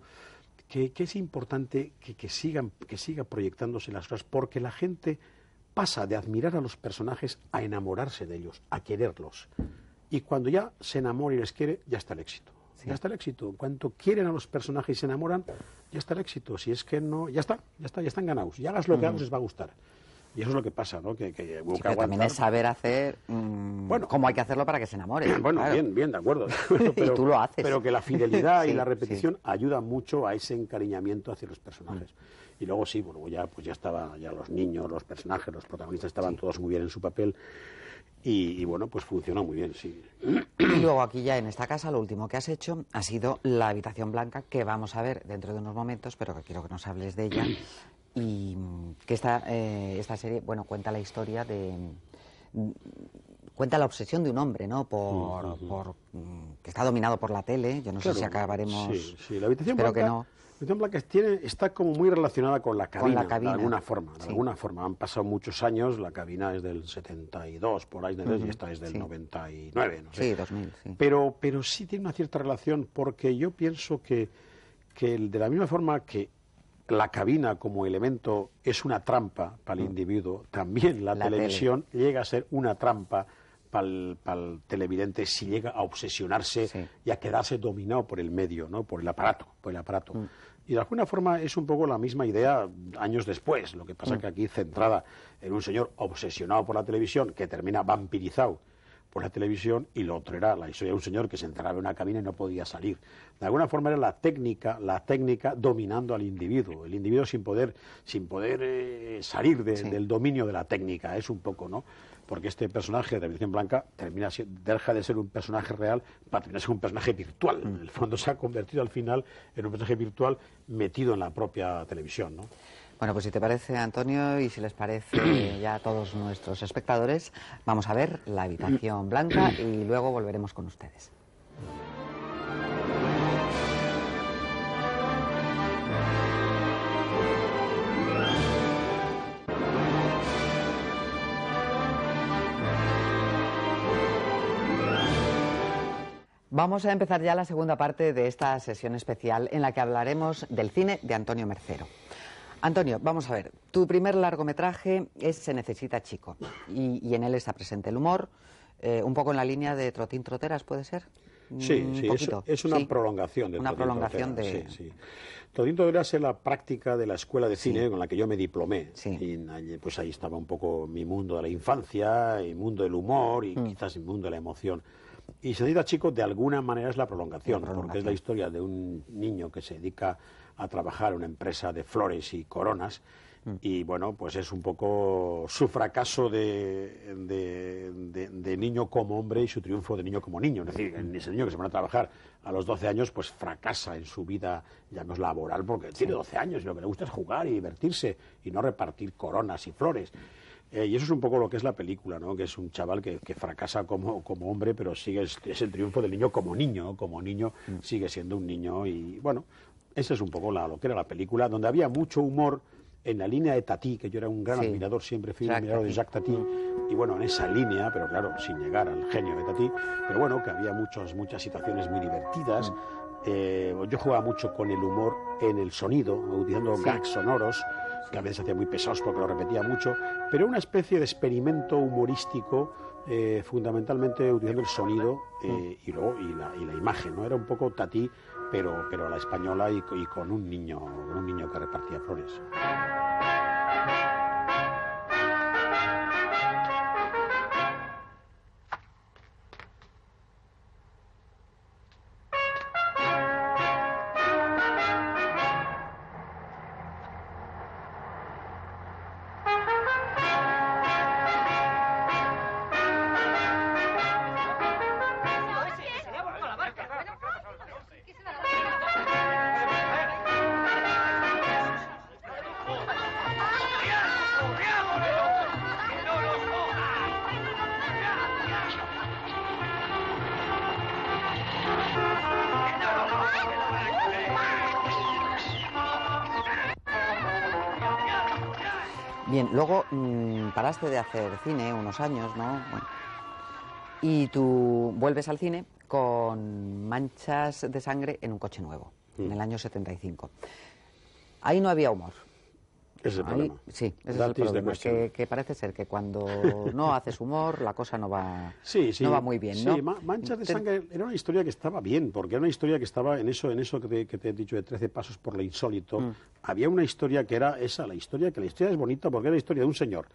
que es importante que siga proyectándose las cosas, porque la gente pasa de admirar a los personajes a enamorarse de ellos, a quererlos. Y cuando ya se enamora y les quiere, ya está el éxito. Ya está el éxito. En cuanto quieren a los personajes y se enamoran, ya está el éxito. Si es que no, ya están ganados. Ya hagas lo que hagas, les va a gustar. Y eso es lo que pasa, ¿no? Que pero también es saber hacer cómo hay que hacerlo para que se enamore. Bueno, claro. bien, de acuerdo. Pero, y tú lo haces. Pero que la fidelidad y la repetición ayuda mucho a ese encariñamiento hacia los personajes. Y luego sí, bueno, ya estaban los niños, los personajes, los protagonistas estaban todos muy bien en su papel. Y bueno, pues funcionó muy bien, sí. Y luego aquí ya en esta casa lo último que has hecho ha sido La habitación blanca, que vamos a ver dentro de unos momentos, pero que quiero que nos hables de ella. Y que esta serie, bueno, cuenta la historia cuenta la obsesión de un hombre, ¿no? Que está dominado por la tele. Yo no sé si acabaremos... Sí, La habitación blanca... que no. La habitación blanca está como muy relacionada con la cabina. De alguna forma. Han pasado muchos años, la cabina es del 72, por ahí, y esta es del 99, no sé. Sí, 2000, sí. Pero sí tiene una cierta relación, porque yo pienso que de la misma forma que la cabina como elemento es una trampa para el individuo, también la televisión llega a ser una trampa para el televidente si llega a obsesionarse y a quedarse dominado por el medio, ¿no? por el aparato. Y de alguna forma es un poco la misma idea años después. Lo que pasa que aquí centrada en un señor obsesionado por la televisión que termina vampirizado por la televisión, y lo otro era la historia de un señor que se encerraba en una cabina y no podía salir. De alguna forma era la técnica dominando al individuo, el individuo sin poder salir del dominio de la técnica. Es un poco, ¿no? Porque este personaje de La habitación blanca deja de ser un personaje real para terminar de ser un personaje virtual. En el fondo se ha convertido al final en un personaje virtual metido en la propia televisión, ¿no? Bueno, pues si te parece, Antonio, y si les parece ya a todos nuestros espectadores, vamos a ver La habitación blanca y luego volveremos con ustedes. Vamos a empezar ya la segunda parte de esta sesión especial en la que hablaremos del cine de Antonio Mercero. Antonio, vamos a ver, tu primer largometraje es Se necesita chico y en él está presente el humor, un poco en la línea de Trotín Troteras, ¿puede ser? Sí, es una prolongación de una prolongación de... Sí. Trotín Troteras es la práctica de la escuela de cine con la que yo me diplomé. Y pues ahí estaba un poco mi mundo de la infancia, el mundo del humor y quizás el mundo de la emoción. Y Se necesita chico de alguna manera es la prolongación, porque es la historia de un niño que se dedica a trabajar en una empresa de flores y coronas. Y bueno, pues es un poco su fracaso de niño como hombre y su triunfo de niño como niño. Es decir, ese niño que se pone a trabajar a los 12 años, pues fracasa en su vida, digamos, laboral, porque tiene 12 años y lo que le gusta es jugar y divertirse y no repartir coronas y flores. Y eso es un poco lo que es la película, ¿no? Que es un chaval que fracasa como hombre, pero es el triunfo del niño como niño. Como niño sigue siendo un niño y, bueno, esa es un poco lo que era la película, donde había mucho humor en la línea de Tati, que yo era un gran admirador, siempre fui un admirador de Jacques Tati, y bueno, en esa línea, pero claro, sin llegar al genio de Tati, pero bueno, que había muchas situaciones muy divertidas. Yo jugaba mucho con el humor en el sonido, utilizando gags sonoros, que a veces hacía muy pesados porque lo repetía mucho, pero una especie de experimento humorístico, fundamentalmente utilizando el sonido y la imagen, ¿no? Era un poco Tati, pero a la española y con un niño que repartía flores. Bien, luego paraste de hacer cine unos años, ¿no? Bueno, y tú vuelves al cine con Manchas de sangre en un coche nuevo, en el año 75. Ahí no había humor. Ese es el problema. Sí, ese es el problema, que parece ser que cuando no haces humor la cosa no va, no va muy bien, ¿no? Sí, Manchas de sangre era una historia que estaba bien, porque era una historia que estaba en eso que te he dicho de 13 pasos por lo insólito. Había una historia que era esa, la historia es bonita porque era la historia de un señor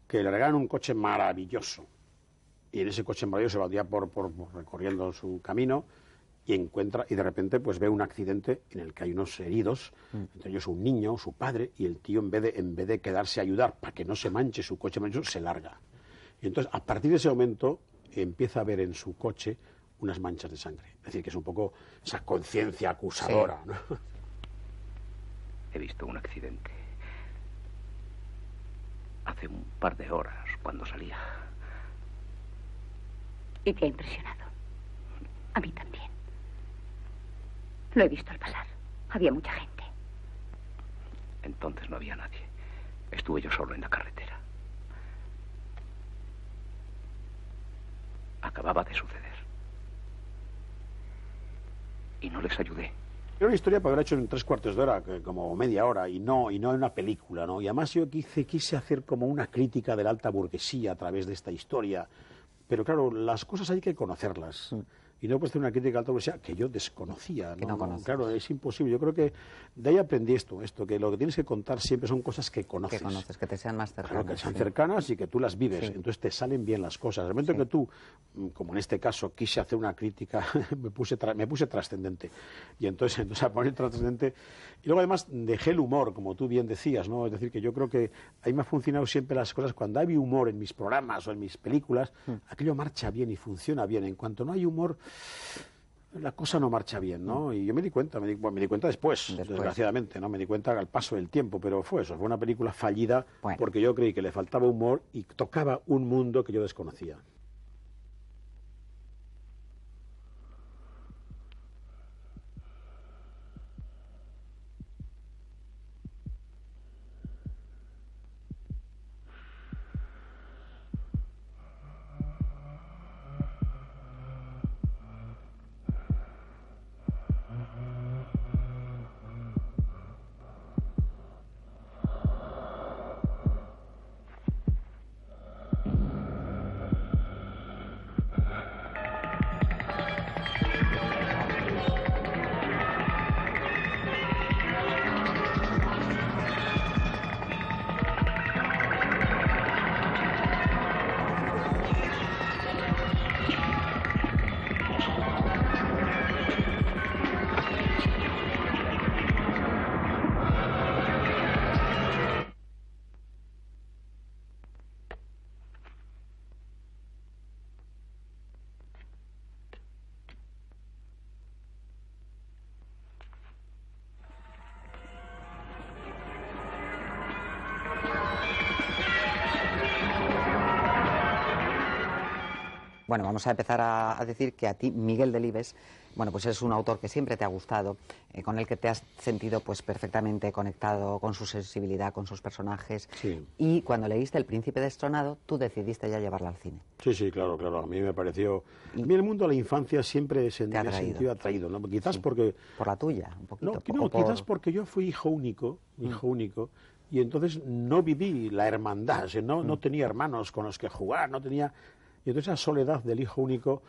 que le regalan un coche maravilloso y en ese coche maravilloso se va un día por recorriendo su camino y de repente pues ve un accidente en el que hay unos heridos, entre ellos un niño, su padre, y el tío en vez de quedarse a ayudar para que no se manche su coche, se larga. Y entonces a partir de ese momento empieza a ver en su coche unas manchas de sangre. Es decir, que es un poco esa conciencia acusadora, ¿no? He visto un accidente hace un par de horas cuando salía. Y te ha impresionado. A mí también. Lo he visto al pasar. Había mucha gente. Entonces no había nadie. Estuve yo solo en la carretera. Acababa de suceder. Y no les ayudé. Era una historia para haber hecho en 3/4 de hora, como media hora, y no en una película, ¿no? Y además yo quise hacer como una crítica de la alta burguesía a través de esta historia. Pero claro, las cosas hay que conocerlas. Y no puedes hacer una crítica de alta burguesía que yo desconocía. Claro, es imposible. Yo creo que de ahí aprendí esto, que lo que tienes que contar siempre son cosas que conoces. Que te sean más cercanas. Claro, que sean cercanas y que tú las vives. Entonces te salen bien las cosas. El momento que tú, como en este caso, quise hacer una crítica, me puse trascendente. Y entonces a poner trascendente. Y luego además dejé el humor, como tú bien decías, ¿no? Es decir, que yo creo que ahí me ha funcionado siempre las cosas. Cuando hay humor en mis programas o en mis películas, aquello marcha bien y funciona bien. En cuanto no hay humor, la cosa no marcha bien, ¿no? Y yo me di cuenta después, desgraciadamente, ¿no? Me di cuenta al paso del tiempo, pero fue una película fallida porque yo creí que le faltaba humor y tocaba un mundo que yo desconocía. Bueno, vamos a empezar a decir que a ti, Miguel Delibes, bueno, pues es un autor que siempre te ha gustado, con el que te has sentido pues perfectamente conectado con su sensibilidad, con sus personajes. Sí. Y cuando leíste El Príncipe Destronado, tú decidiste ya llevarla al cine. Sí, sí, claro, claro. A mí me pareció... A mí el mundo de la infancia siempre me he sentido atraído, ¿no? Quizás Sí. porque... Por la tuya, un poquito. No, quizás porque yo fui hijo único, y entonces no viví la hermandad, o sea, no tenía hermanos con los que jugar, no tenía... Y entonces esa soledad del hijo único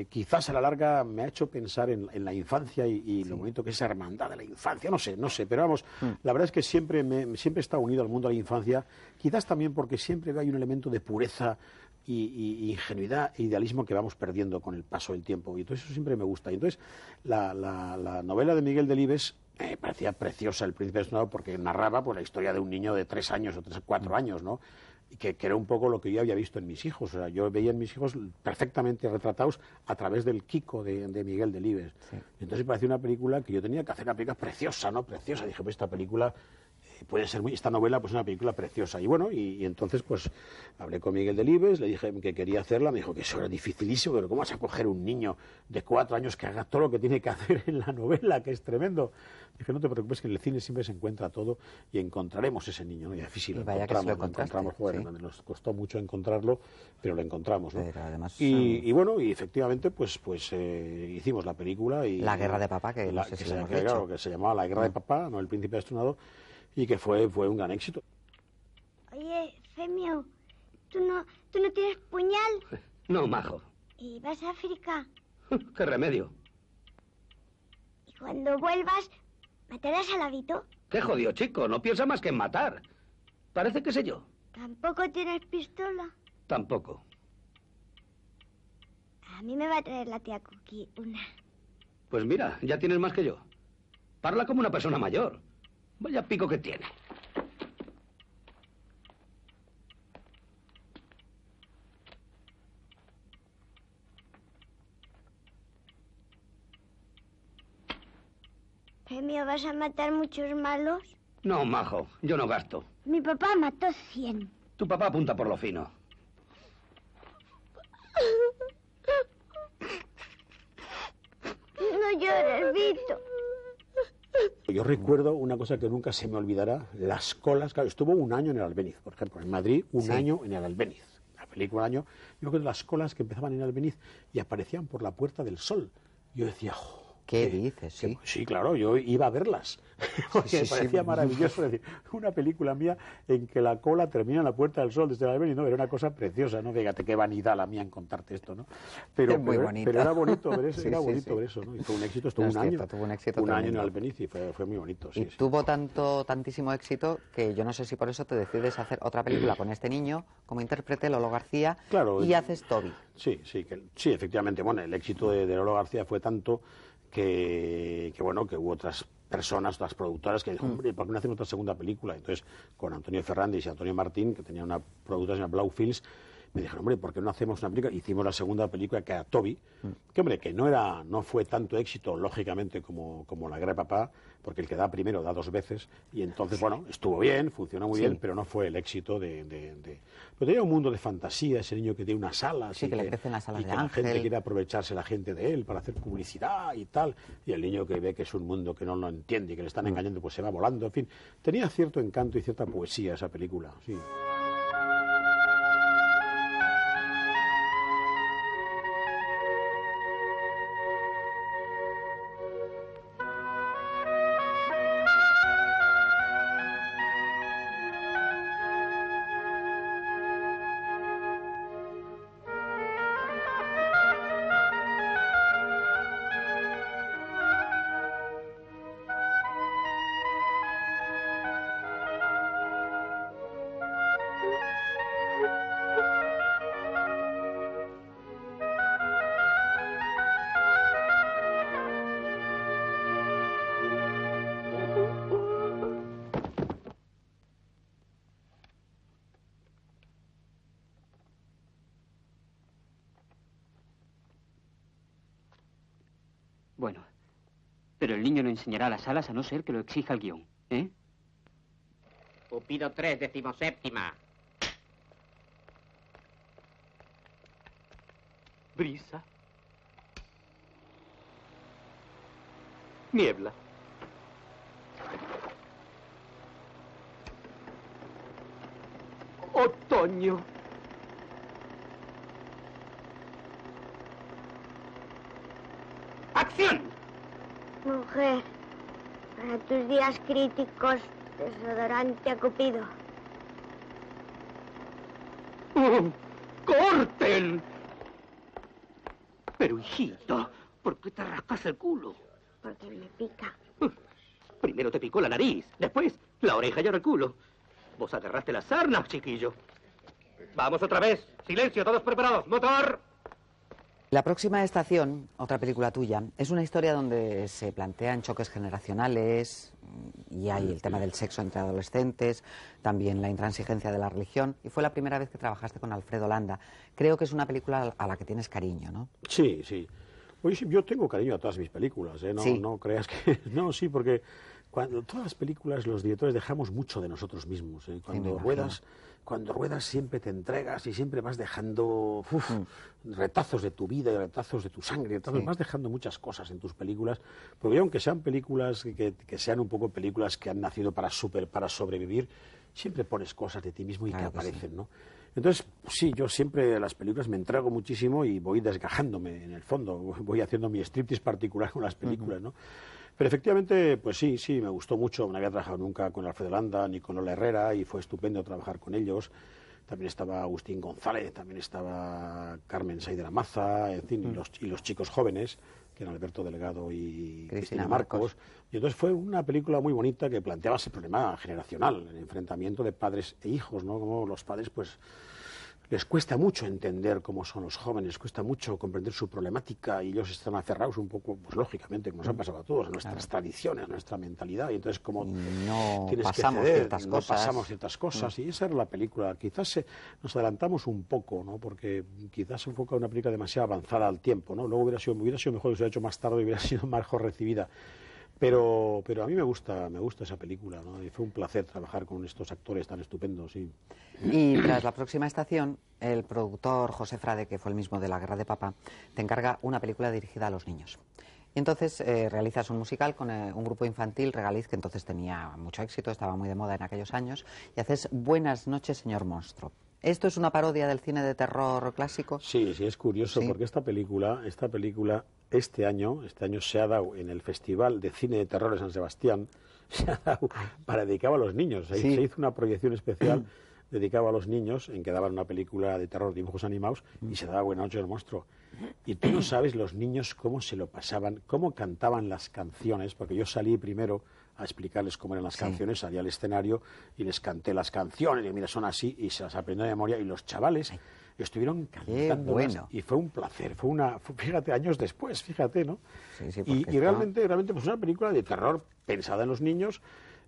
quizás a la larga me ha hecho pensar en la infancia y lo bonito que es esa hermandad de la infancia, no sé, pero vamos, la verdad es que siempre he estado unido al mundo de la infancia, quizás también porque siempre hay un elemento de pureza y ingenuidad e idealismo que vamos perdiendo con el paso del tiempo, y entonces eso siempre me gusta. Y entonces la novela de Miguel Delibes me parecía preciosa, El Príncipe Destronado, porque narraba pues la historia de un niño de 3 años o 4 años, ¿no? Y que era un poco lo que yo había visto en mis hijos. O sea, yo veía en mis hijos perfectamente retratados a través del Kiko de Miguel Delibes. Sí. Entonces me pareció una película que yo tenía que hacer, una película preciosa, ¿no? Preciosa. Dije, pues esta película puede ser esta novela pues una película preciosa. Y bueno, y entonces pues hablé con Miguel Delibes, le dije que quería hacerla, me dijo que eso era dificilísimo, pero ¿cómo vas a coger un niño de 4 años que haga todo lo que tiene que hacer en la novela, que es tremendo? Dije, no te preocupes, que en el cine siempre se encuentra todo y encontraremos ese niño, ¿no? Y así sí, lo encontramos. Bueno, sí. Nos costó mucho encontrarlo, pero lo encontramos, ¿no? Pero además, y bueno, y efectivamente pues hicimos la película y... La Guerra de Papá, que no sé si lo hemos dicho. Claro, que se llamaba La Guerra de Papá, no El Príncipe Destronado, y que fue un gran éxito. Oye, Femio, ¿tú no tienes puñal? No, majo. ¿Y vas a África? ¿Qué remedio? ¿Y cuando vuelvas, matarás al Adito? Qué jodido, chico, no piensa más que en matar. Parece que sé yo. ¿Tampoco tienes pistola? Tampoco. A mí me va a traer la tía Cookie una. Pues mira, ya tienes más que yo. Parla como una persona mayor. Vaya pico que tiene. Femio, ¿vas a matar muchos malos? No, majo, yo no gasto. Mi papá mató 100. Tu papá apunta por lo fino. No llores, Vito. Yo recuerdo una cosa que nunca se me olvidará, las colas. Claro, estuvo un año en el Albéniz, por ejemplo, en Madrid, un año en el Albéniz. La película año, yo recuerdo las colas que empezaban en el Albéniz y aparecían por la Puerta del Sol. Yo decía, ¿qué dices? Sí. Sí, claro, yo iba a verlas, porque me parecía maravilloso decir, una película mía en que la cola termina en la Puerta del Sol desde el Albéniz, ¿no? Era una cosa preciosa, ¿no? Fíjate qué vanidad la mía en contarte esto, ¿no? Pero era bonito ver eso, ver eso, ¿no? Y fue un éxito, estuvo un año, un año en el Albéniz y fue muy bonito. Y tuvo tantísimo éxito que yo no sé si por eso te decides hacer otra película con este niño como intérprete, Lolo García, y haces Toby. Sí, efectivamente. Bueno, el éxito de Lolo García fue tanto que hubo otras personas, otras productoras que dijeron, hombre, ¿por qué no hacemos otra segunda película? Entonces, con Antonio Fernández y Antonio Martín, que tenía una productora llamada Blau Films, me dijeron, hombre, ¿por qué no hacemos una película? Hicimos la segunda película, que era Toby, que, hombre, que no fue tanto éxito, lógicamente, como La Guerra de Papá, porque el que da primero da 2 veces, y entonces, bueno, estuvo bien, funcionó muy bien, pero no fue el éxito Pero tenía un mundo de fantasía, ese niño que tiene unas alas, que le crecen las alas y de que ángel. La gente quiere aprovecharse la gente de él para hacer publicidad y tal, y el niño que ve que es un mundo que no lo entiende y que le están engañando, pues se va volando, en fin. Tenía cierto encanto y cierta poesía esa película, sí. Bueno, pero el niño no enseñará las alas a no ser que lo exija el guión, ¿eh? Cupido 3, 17ª. Brisa. Niebla. Otoño. ¡Acción! Mujer, para tus días críticos, desodorante a Cupido. ¡Corten! Pero, hijito, ¿por qué te rascas el culo? Porque me pica. Primero te picó la nariz, después la oreja y ahora el culo. Vos agarraste las sarnas, chiquillo. Vamos otra vez. Silencio, todos preparados. ¡Motor! La próxima estación, otra película tuya, es una historia donde se plantean choques generacionales y hay el tema del sexo entre adolescentes, también la intransigencia de la religión, y fue la primera vez que trabajaste con Alfredo Landa. Creo que es una película a la que tienes cariño, ¿no? Sí, sí. Oye, sí, yo tengo cariño a todas mis películas, ¿eh? No, ¿Sí? No creas que... No, sí, porque cuando todas las películas, los directores dejamos mucho de nosotros mismos, ¿eh? Cuando ruedas siempre te entregas y siempre vas dejando retazos de tu vida y retazos de tu sangre, vas dejando muchas cosas en tus películas, porque aunque sean películas que sean un poco películas que han nacido para sobrevivir, siempre pones cosas de ti mismo y que aparecen, ¿no? Entonces, sí, yo siempre a las películas me entrego muchísimo y voy desgajándome, en el fondo, voy haciendo mi striptease particular con las películas, ¿no? Pero efectivamente, pues sí, me gustó mucho. No había trabajado nunca con Alfredo Landa ni con Lola Herrera y fue estupendo trabajar con ellos. También estaba Agustín González, también estaba Carmen Saider Maza, en fin, y los chicos jóvenes, que eran Alberto Delegado y Cristina Marcos. Y entonces fue una película muy bonita que planteaba ese problema generacional, el enfrentamiento de padres e hijos, ¿no? Como los padres, pues, les cuesta mucho entender cómo son los jóvenes, cuesta mucho comprender su problemática y ellos están aferrados un poco, pues lógicamente, como nos ha pasado a todos, a nuestras tradiciones, a nuestra mentalidad, y entonces como no tienes pasamos que ceder, ciertas no cosas. pasamos ciertas cosas, y esa era la película. Quizás nos adelantamos un poco, ¿no? Porque quizás se enfoca una película demasiado avanzada al tiempo, ¿no? Luego hubiera sido mejor que se hubiera hecho más tarde y hubiera sido mejor recibida. Pero a mí me gusta esa película, ¿no? Y fue un placer trabajar con estos actores tan estupendos, sí. Y tras la próxima estación, el productor José Frade, que fue el mismo de La Guerra de Papá, te encarga una película dirigida a los niños. Y entonces realizas un musical con un grupo infantil, Regaliz, que entonces tenía mucho éxito, estaba muy de moda en aquellos años, y haces Buenas noches, señor monstruo. ¿Esto es una parodia del cine de terror clásico? Sí, es curioso, porque esta película este año se ha dado en el Festival de Cine de Terror de San Sebastián, se ha dado para dedicado a los niños. Se hizo una proyección especial dedicada a los niños, en que daban una película de terror, dibujos animados, y se daba Buenas noches, el monstruo. Y tú no sabes los niños cómo se lo pasaban, cómo cantaban las canciones, porque yo salí primero a explicarles cómo eran las canciones, salí al escenario y les canté las canciones, y mira, son así, y se las aprendí de memoria, y los chavales estuvieron cantando, y fue un placer, fíjate, años después, fíjate, ¿no? Y realmente pues una película de terror pensada en los niños,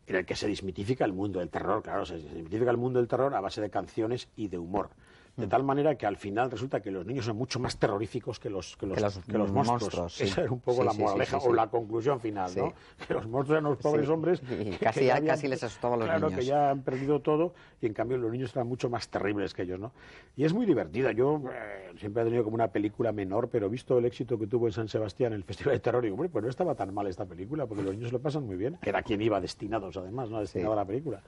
en el que se desmitifica el mundo del terror, claro, se desmitifica el mundo del terror a base de canciones y de humor. De tal manera que al final resulta que los niños son mucho más terroríficos que los monstruos. Sí. Esa era un poco la moraleja o la conclusión final, ¿no? Que los monstruos eran los pobres hombres y casi les asustaba a los niños. Claro, que ya han perdido todo y en cambio los niños eran mucho más terribles que ellos, ¿no? Y es muy divertida. Yo siempre he tenido como una película menor, pero visto el éxito que tuvo en San Sebastián el Festival de Terror, digo, hombre, pues no estaba tan mal esta película, porque los niños lo pasan muy bien. Que era quien iba destinados, además, ¿no? Destinado a la película.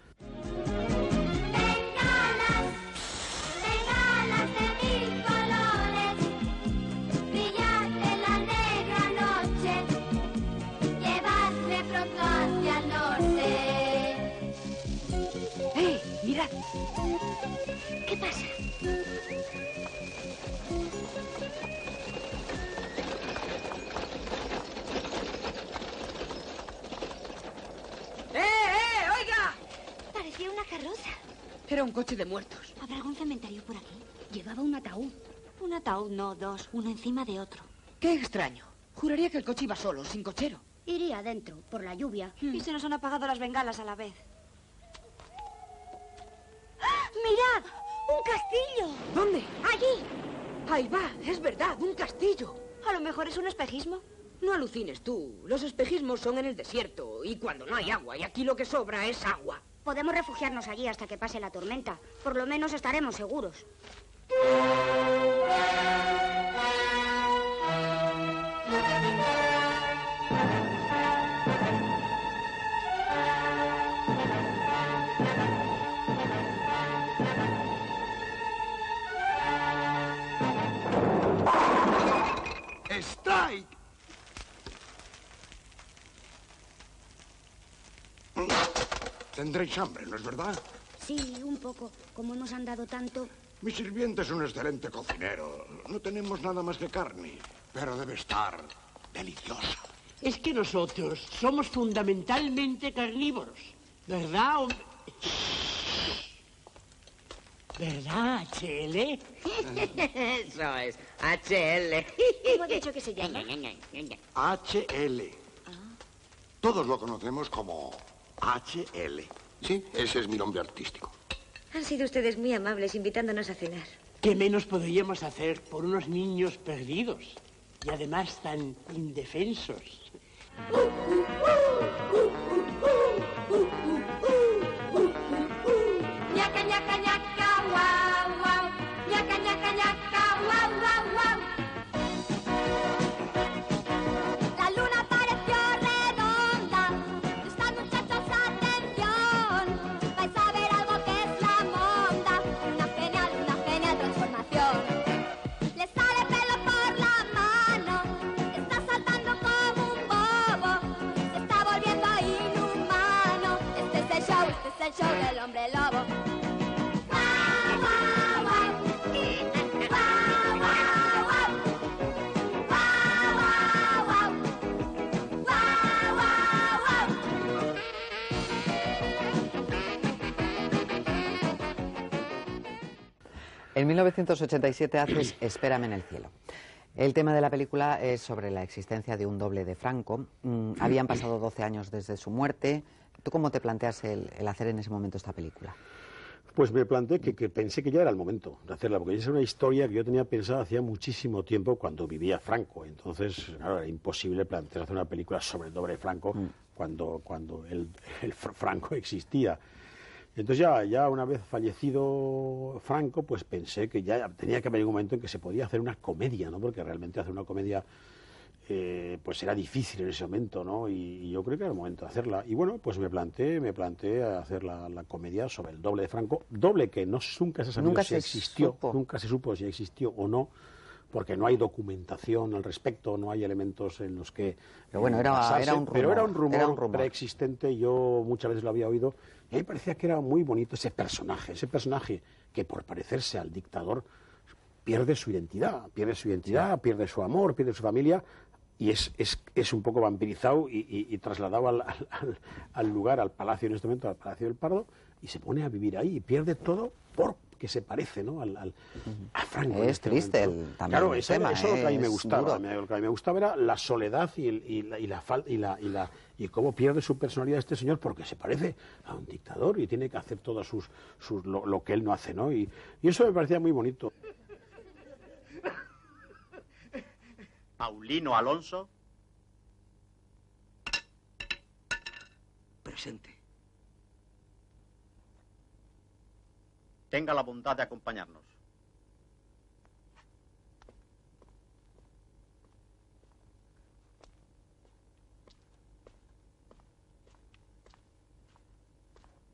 Mirad. ¿Qué pasa? ¡Oiga! Parecía una carroza. Era un coche de muertos. ¿Habrá algún cementerio por aquí? Llevaba un ataúd. Un ataúd, no, dos, uno encima de otro. Qué extraño. Juraría que el coche iba solo, sin cochero. Iría adentro, por la lluvia. Y se nos han apagado las bengalas a la vez. ¡Mirad! ¡Un castillo! ¿Dónde? ¡Allí! Ahí va, es verdad, un castillo. A lo mejor es un espejismo. No alucines tú. Los espejismos son en el desierto y cuando no hay agua, y aquí lo que sobra es agua. Podemos refugiarnos allí hasta que pase la tormenta. Por lo menos estaremos seguros. Strike. Tendréis hambre, ¿no es verdad? Sí, un poco. Como hemos andado tanto... Mi sirviente es un excelente cocinero. No tenemos nada más que carne, pero debe estar deliciosa. Es que nosotros somos fundamentalmente carnívoros, ¿verdad, hombre? ¿Verdad, HL? Eso es, HL. ¿Cómo ha dicho que se llama? HL. Todos lo conocemos como HL. Sí, ese es mi nombre artístico. Han sido ustedes muy amables invitándonos a cenar. ¿Qué menos podríamos hacer por unos niños perdidos? Y además tan indefensos. Ñaca, ñaca, ñaca, guau, guau. Ñaca, ñaca, ñaca, guau, guau, guau. La luna pareció redonda. Prestan, muchachos, atención. Vais a ver algo que es la monda. Una genial transformación. Le sale pelo por la mano. Está saltando como un bobo. Se está volviendo inhumano. Este es el show del hombre lobo. En 1987 haces Espérame en el cielo. El tema de la película es sobre la existencia de un doble de Franco. Habían pasado 12 años desde su muerte. ¿Tú cómo te planteas el hacer en ese momento esta película? Pues me planteé que pensé que ya era el momento de hacerla, porque es una historia que yo tenía pensada hacía muchísimo tiempo cuando vivía Franco. Entonces, claro, era imposible plantear hacer una película sobre el doble de Franco cuando el Franco existía. Entonces ya una vez fallecido Franco, pues pensé que ya tenía que haber un momento en que se podía hacer una comedia, ¿no? Porque realmente hacer una comedia pues era difícil en ese momento, ¿no? Y yo creo que era el momento de hacerla. Y bueno, pues me planteé hacer la comedia sobre el doble de Franco, doble que nunca se sabió si existió, nunca se supo si existió o no, porque no hay documentación al respecto, no hay elementos en los que... Pero bueno, era un rumor preexistente, yo muchas veces lo había oído, y a mí me parecía que era muy bonito ese personaje que por parecerse al dictador pierde su identidad, pierde su amor, pierde su familia, y es un poco vampirizado y trasladado al lugar, al palacio en este momento, al Palacio del Pardo, y se pone a vivir ahí y pierde todo porque se parece, ¿no? a Franco. Es triste también. Claro, eso es lo que a mí me gustaba. duro. Lo que a mí me gustaba era la soledad y cómo pierde su personalidad este señor porque se parece a un dictador y tiene que hacer todo lo que él no hace, ¿no? Y eso me parecía muy bonito. Paulino Alonso. Presente. Tenga la bondad de acompañarnos.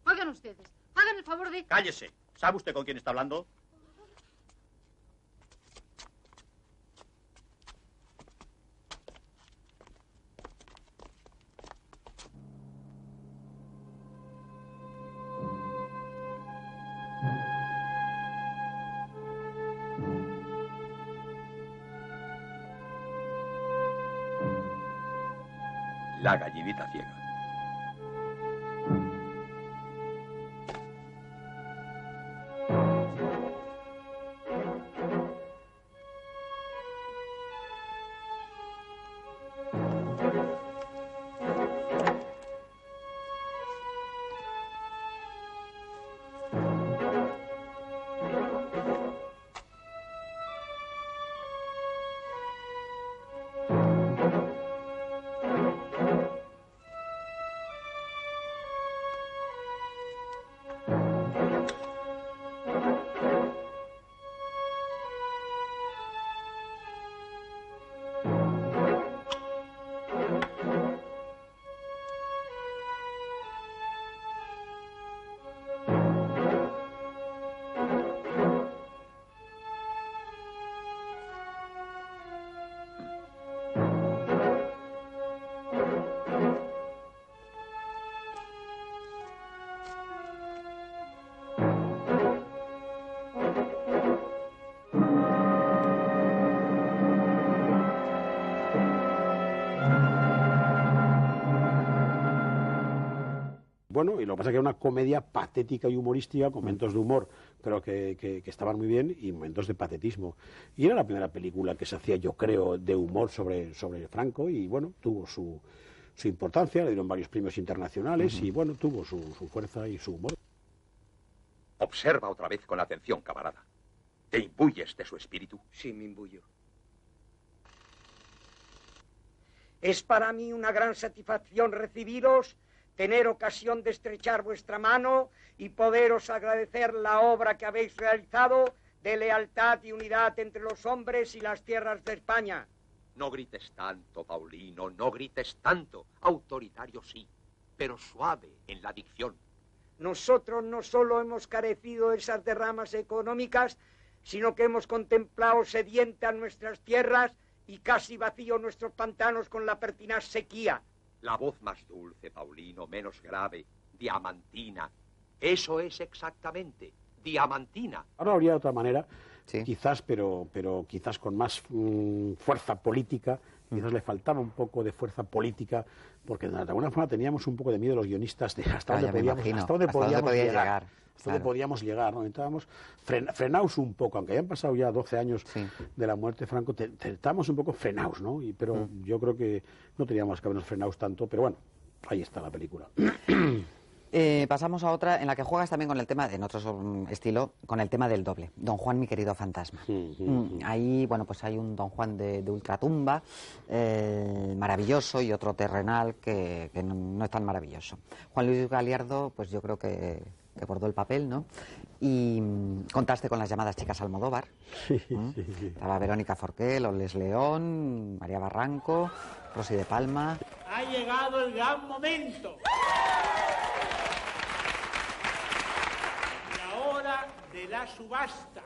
Oigan ustedes, hagan el favor de... Cállese. ¿Sabe usted con quién está hablando? La gallinita ciega. Bueno, y lo que pasa es que era una comedia patética y humorística, con momentos de humor, pero que estaban muy bien, y momentos de patetismo. Y era la primera película que se hacía, yo creo, de humor sobre Franco, y bueno, tuvo su importancia, le dieron varios premios internacionales, y bueno, tuvo su fuerza y su humor. Observa otra vez con atención, camarada. ¿Te imbuyes de su espíritu? Sí, me imbuyo. Es para mí una gran satisfacción recibiros, tener ocasión de estrechar vuestra mano y poderos agradecer la obra que habéis realizado de lealtad y unidad entre los hombres y las tierras de España. No grites tanto, Paulino, no grites tanto. Autoritario sí, pero suave en la dicción. Nosotros no solo hemos carecido de esas derramas económicas, sino que hemos contemplado sedientas nuestras tierras y casi vacíos nuestros pantanos con la pertinaz sequía. La voz más dulce, Paulino, menos grave, diamantina. Eso es exactamente, diamantina. Ahora habría otra manera, quizás, pero quizás con más fuerza política. Quizás le faltaba un poco de fuerza política, porque de alguna forma teníamos un poco de miedo los guionistas de hasta dónde podíamos llegar. Hasta dónde podíamos llegar, ¿no? Estábamos frenados un poco, aunque hayan pasado ya 12 años de la muerte de Franco, estábamos un poco frenados, ¿no? Pero yo creo que no teníamos que habernos frenados tanto, pero bueno, ahí está la película. Pasamos a otra en la que juegas también con el tema, en otro estilo, con el tema del doble. Don Juan, mi querido fantasma. Ahí, bueno, pues hay un Don Juan de ultratumba, maravilloso, y otro terrenal que no es tan maravilloso. Juan Luis Galiardo, pues yo creo que bordó el papel, ¿no? Y contaste con las llamadas chicas Almodóvar. Estaba Verónica Forqué, Loles León, María Barranco, Rosy de Palma. Ha llegado el gran momento. La hora de la subasta.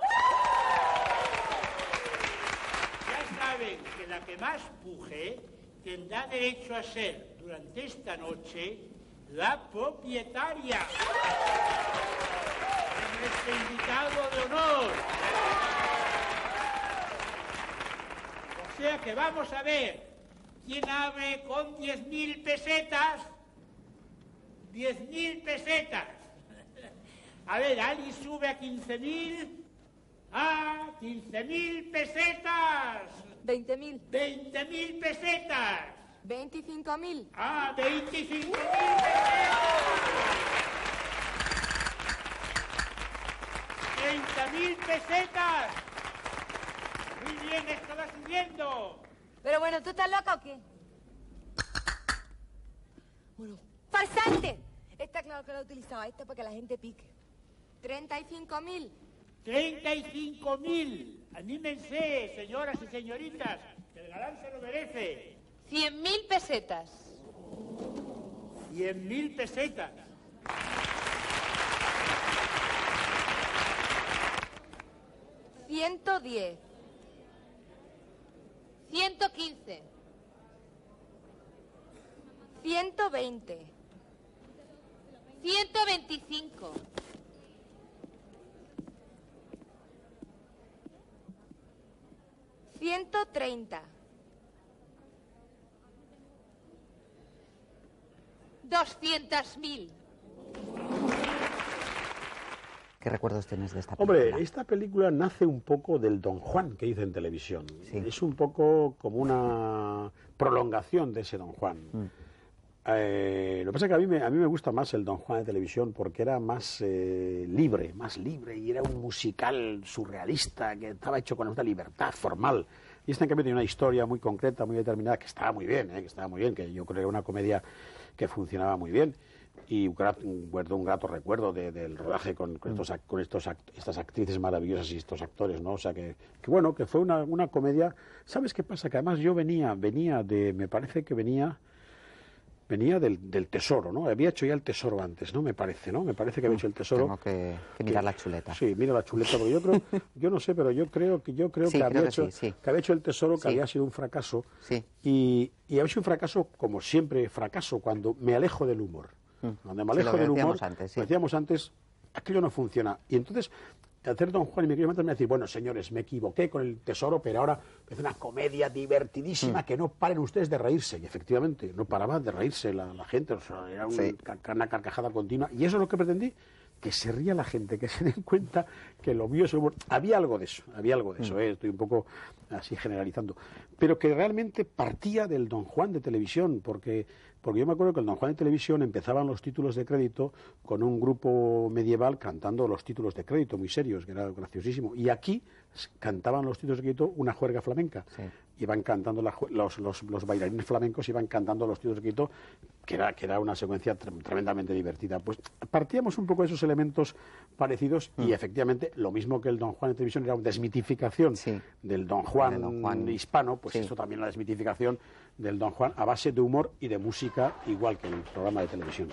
Ya saben que la que más puje tendrá derecho a ser, durante esta noche, la propietaria de nuestro invitado de honor. O sea que vamos a ver quién abre con 10.000 pesetas. 10.000 pesetas. A ver, Ali sube a 15.000. ¡Ah! 15.000 pesetas. 20.000. 20.000 pesetas. 25.000. ¡Ah! 25.000 pesetas. 30.000 pesetas. Muy bien, esto va subiendo. Pero bueno, ¿tú estás loca o qué? Bueno, ¡farsante! Está claro que lo utilizaba esta para que la gente pique. 35.000. 35.000. Anímense, señoras y señoritas, que el galán se lo merece. 100.000 pesetas. 100.000 pesetas. 110. 115. 120. 125. 130. 200.000. ¿Qué recuerdos tienes de esta película? Hombre, esta película nace un poco del Don Juan que hice en televisión. Es un poco como una prolongación de ese Don Juan. Lo que pasa es que a mí me gusta más el Don Juan de televisión porque era más libre, y era un musical surrealista que estaba hecho con una libertad formal. Y este en cambio tenía una historia muy concreta, muy determinada, que estaba muy bien, que yo creo que era una comedia que funcionaba muy bien. Y guardo un grato recuerdo del rodaje con estas actrices maravillosas y estos actores, ¿no? O sea que bueno, que fue una comedia. ¿Sabes qué pasa? Que además yo venía me parece que venía del Tesoro, ¿no? Había hecho ya el Tesoro antes, ¿no? Me parece que había hecho el Tesoro. Tengo que mirar la chuleta. Sí, mira la chuleta, porque yo no sé, pero yo creo que había hecho el Tesoro, que había sido un fracaso. Sí. Y había sido un fracaso, como siempre fracaso, cuando me alejo del humor. Cuando me alejo del humor, lo decíamos antes, aquello no funciona. Y entonces hacer Don Juan y mi querido Maestro me decir, bueno, señores, me equivoqué con el tesoro, pero ahora es una comedia divertidísima, que no paren ustedes de reírse. Y efectivamente, no paraba de reírse la gente, o sea, era una carcajada continua. Y eso es lo que pretendí, que se ría la gente, que se den cuenta que lo mío es humor. Había algo de eso, estoy un poco así generalizando. Pero que realmente partía del Don Juan de televisión, porque yo me acuerdo que el Don Juan de televisión empezaban los títulos de crédito con un grupo medieval cantando los títulos de crédito muy serios, que era graciosísimo. Y aquí cantaban los títulos de crédito una juerga flamenca. Sí. Iban cantando los bailarines flamencos, iban cantando los títulos de crédito, que era una secuencia tremendamente divertida. Pues partíamos un poco de esos elementos parecidos y efectivamente lo mismo que el Don Juan de televisión era una desmitificación del Don Juan hispano, pues esto también es la desmitificación del Don Juan a base de humor y de música, igual que el programa de televisión.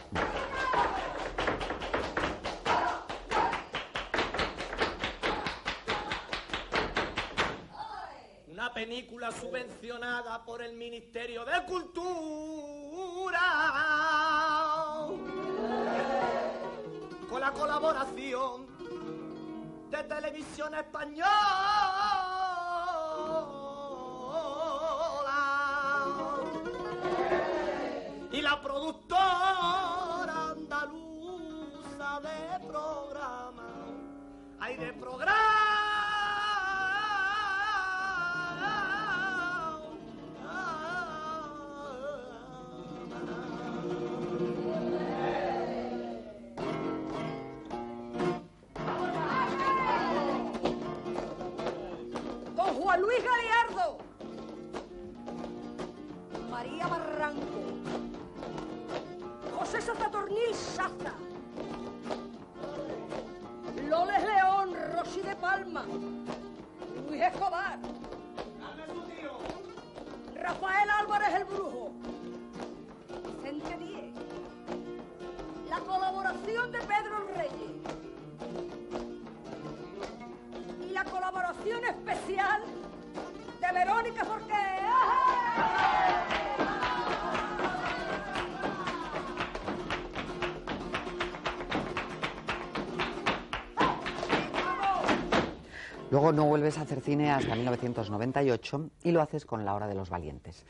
Una película subvencionada por el Ministerio de Cultura con la colaboración de Televisión Española y la productora andaluza de programa. Hay de programa. Don Juan Luis Galiardo, María Barranco, José Sazatornil Saza, Loles León, Rosy de Palma, Luis Escobar, Rafael Álvarez el Brujo, Vicente Díez, la colaboración de Pedro Reyes y la colaboración especial de Verónica Forqué. Luego no vuelves a hacer cine hasta 1998 y lo haces con La Hora de los Valientes,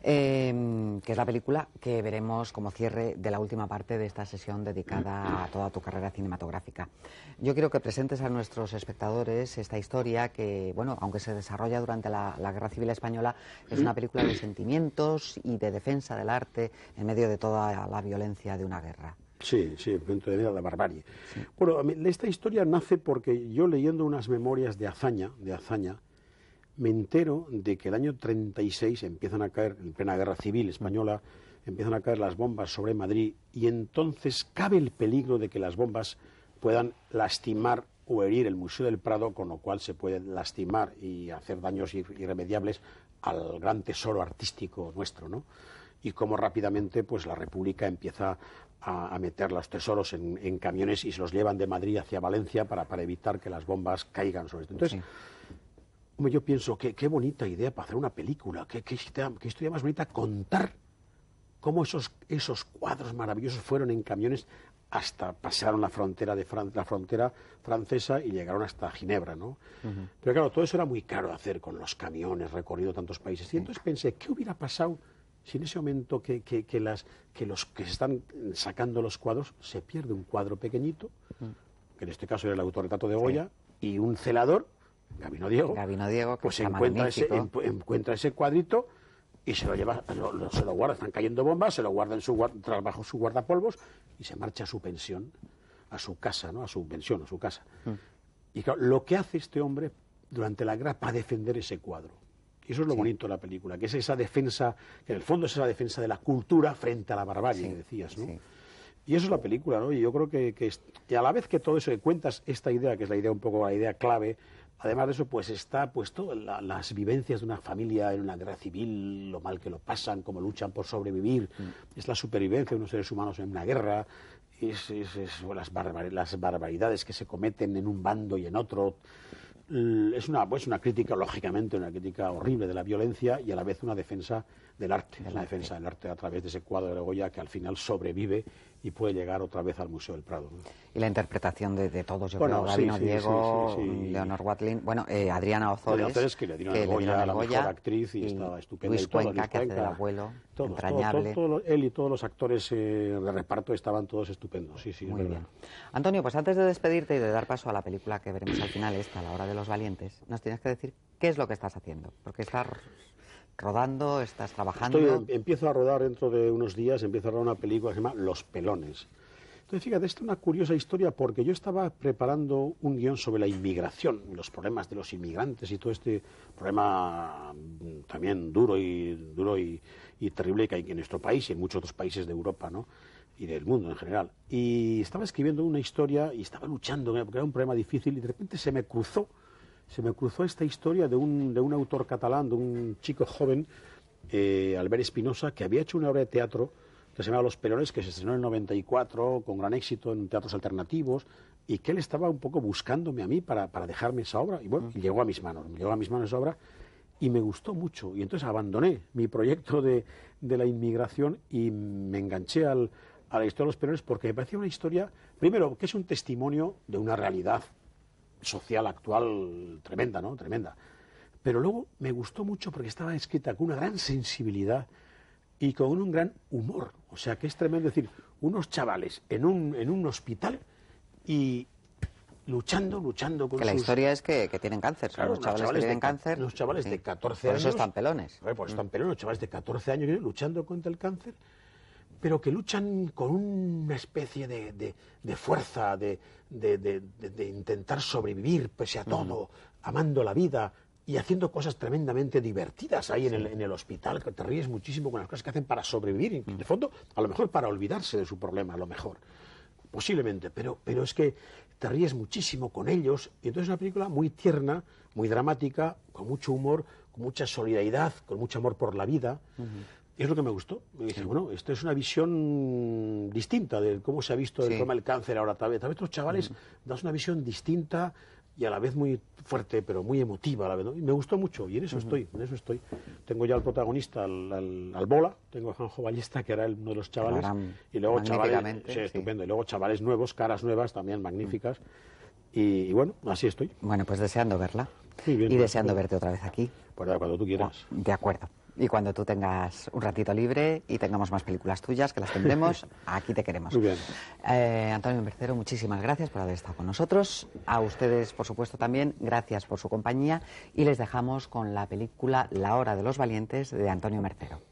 que es la película que veremos como cierre de la última parte de esta sesión dedicada a toda tu carrera cinematográfica. Yo quiero que presentes a nuestros espectadores esta historia que, bueno, aunque se desarrolla durante la Guerra Civil Española, es una película de sentimientos y de defensa del arte en medio de toda la violencia de una guerra. Sí, dentro de la barbarie. Sí. Bueno, esta historia nace porque yo leyendo unas memorias de Azaña, me entero de que el año 36 empiezan a caer, en plena guerra civil española, empiezan a caer las bombas sobre Madrid y entonces cabe el peligro de que las bombas puedan lastimar o herir el Museo del Prado, con lo cual se puede lastimar y hacer daños irremediables al gran tesoro artístico nuestro, ¿no? Y cómo rápidamente pues la República empieza a meter los tesoros en camiones y se los llevan de Madrid hacia Valencia para evitar que las bombas caigan sobre esto. Entonces, yo pienso, qué bonita idea para hacer una película, qué historia más bonita contar cómo esos cuadros maravillosos fueron en camiones hasta pasaron la frontera francesa y llegaron hasta Ginebra, ¿no? Pero claro, todo eso era muy caro de hacer con los camiones, recorrido tantos países. Y entonces pensé, ¿qué hubiera pasado si en ese momento que los que se están sacando los cuadros se pierde un cuadro pequeñito, que en este caso era el autorretrato de Goya, y un celador, Gabino Diego, pues encuentra ese cuadrito y se lo lleva, se lo guarda, están cayendo bombas, se lo guarda bajo su guardapolvos y se marcha a su pensión, a su casa, ¿no? A su pensión, a su casa. Y claro, lo que hace este hombre durante la guerra para defender ese cuadro. Y eso es lo bonito de la película, que es esa defensa, que en el fondo es esa defensa de la cultura frente a la barbarie, que decías, ¿no? Y eso es la película, ¿no? Y yo creo y a la vez que todo eso que cuentas esta idea, que es la idea un poco la idea clave, además de eso, pues está puesto las vivencias de una familia en una guerra civil, lo mal que lo pasan, cómo luchan por sobrevivir, es la supervivencia de unos seres humanos en una guerra, las barbaridades que se cometen en un bando y en otro. Es una crítica, lógicamente, una crítica horrible de la violencia y a la vez una defensa del arte, una defensa del arte a través de ese cuadro de Goya que al final sobrevive y puede llegar otra vez al Museo del Prado, ¿no? Y la interpretación de todos, yo Bueno, creo, sí, Gabino sí, Diego, sí. Leonor Watling, bueno, Adriana Ozores, que le dieron el Goya, la mejor actriz, y estaba estupenda. Luis Cuenca, que hace del abuelo, entrañable. Él y todos los actores de reparto estaban todos estupendos, sí, Muy bien. Antonio, pues antes de despedirte y de dar paso a la película que veremos al final, esta, La hora de los valientes, nos tienes que decir qué es lo que estás haciendo, porque estás rodando, estás trabajando. Empiezo a rodar dentro de unos días, empiezo a rodar una película que se llama Los Pelones. Entonces, fíjate, esta es una curiosa historia porque yo estaba preparando un guión sobre la inmigración, los problemas de los inmigrantes y todo este problema también duro y terrible que hay en nuestro país y en muchos otros países de Europa, ¿no? Y del mundo en general. Y estaba escribiendo una historia y estaba luchando, porque era un problema difícil, y de repente se me cruzó esta historia de un autor catalán, de un chico joven, Albert Espinosa, que había hecho una obra de teatro que se llama Los Pelones, que se estrenó en el 94 con gran éxito en teatros alternativos, y que él estaba un poco buscándome a mí para dejarme esa obra, y bueno, llegó a mis manos esa obra, y me gustó mucho, y entonces abandoné mi proyecto de la inmigración y me enganché a la historia de Los Pelones, porque me parecía una historia, primero, que es un testimonio de una realidad social actual tremenda, ¿no? Tremenda. Pero luego me gustó mucho porque estaba escrita con una gran sensibilidad y con un gran humor. O sea, que es tremendo decir, unos chavales en un hospital y luchando con que la historia es que tienen cáncer, claro, los chavales que tienen cáncer. Los chavales de 14 por años. eso están pelones. Por eso están pelones, los chavales de 14 años luchando contra el cáncer, pero que luchan con una especie de fuerza, de intentar sobrevivir pese a todo, amando la vida y haciendo cosas tremendamente divertidas ahí en el hospital, que te ríes muchísimo con las cosas que hacen para sobrevivir, de fondo, a lo mejor para olvidarse de su problema, a lo mejor, posiblemente, pero es que te ríes muchísimo con ellos, y entonces es una película muy tierna, muy dramática, con mucho humor, con mucha solidaridad, con mucho amor por la vida. Y es lo que me gustó. Me dije, bueno, esto es una visión distinta de cómo se ha visto el problema del cáncer ahora. Tal vez otros chavales das una visión distinta y a la vez muy fuerte, pero muy emotiva a la vez, ¿no? Y me gustó mucho, y en eso estoy. Tengo ya al protagonista, al Bola, tengo a Juanjo Ballesta, que era uno de los chavales, y luego chavales, estupendo, y luego chavales nuevos, caras nuevas también magníficas, y bueno, así estoy. Bueno, pues deseando verla, bien, y deseando verte otra vez aquí. Pues cuando tú quieras. De acuerdo. Y cuando tú tengas un ratito libre y tengamos más películas tuyas, que las tendremos, aquí te queremos. Muy bien. Antonio Mercero, muchísimas gracias por haber estado con nosotros. A ustedes, por supuesto, también, gracias por su compañía. Y les dejamos con la película La hora de los valientes, de Antonio Mercero.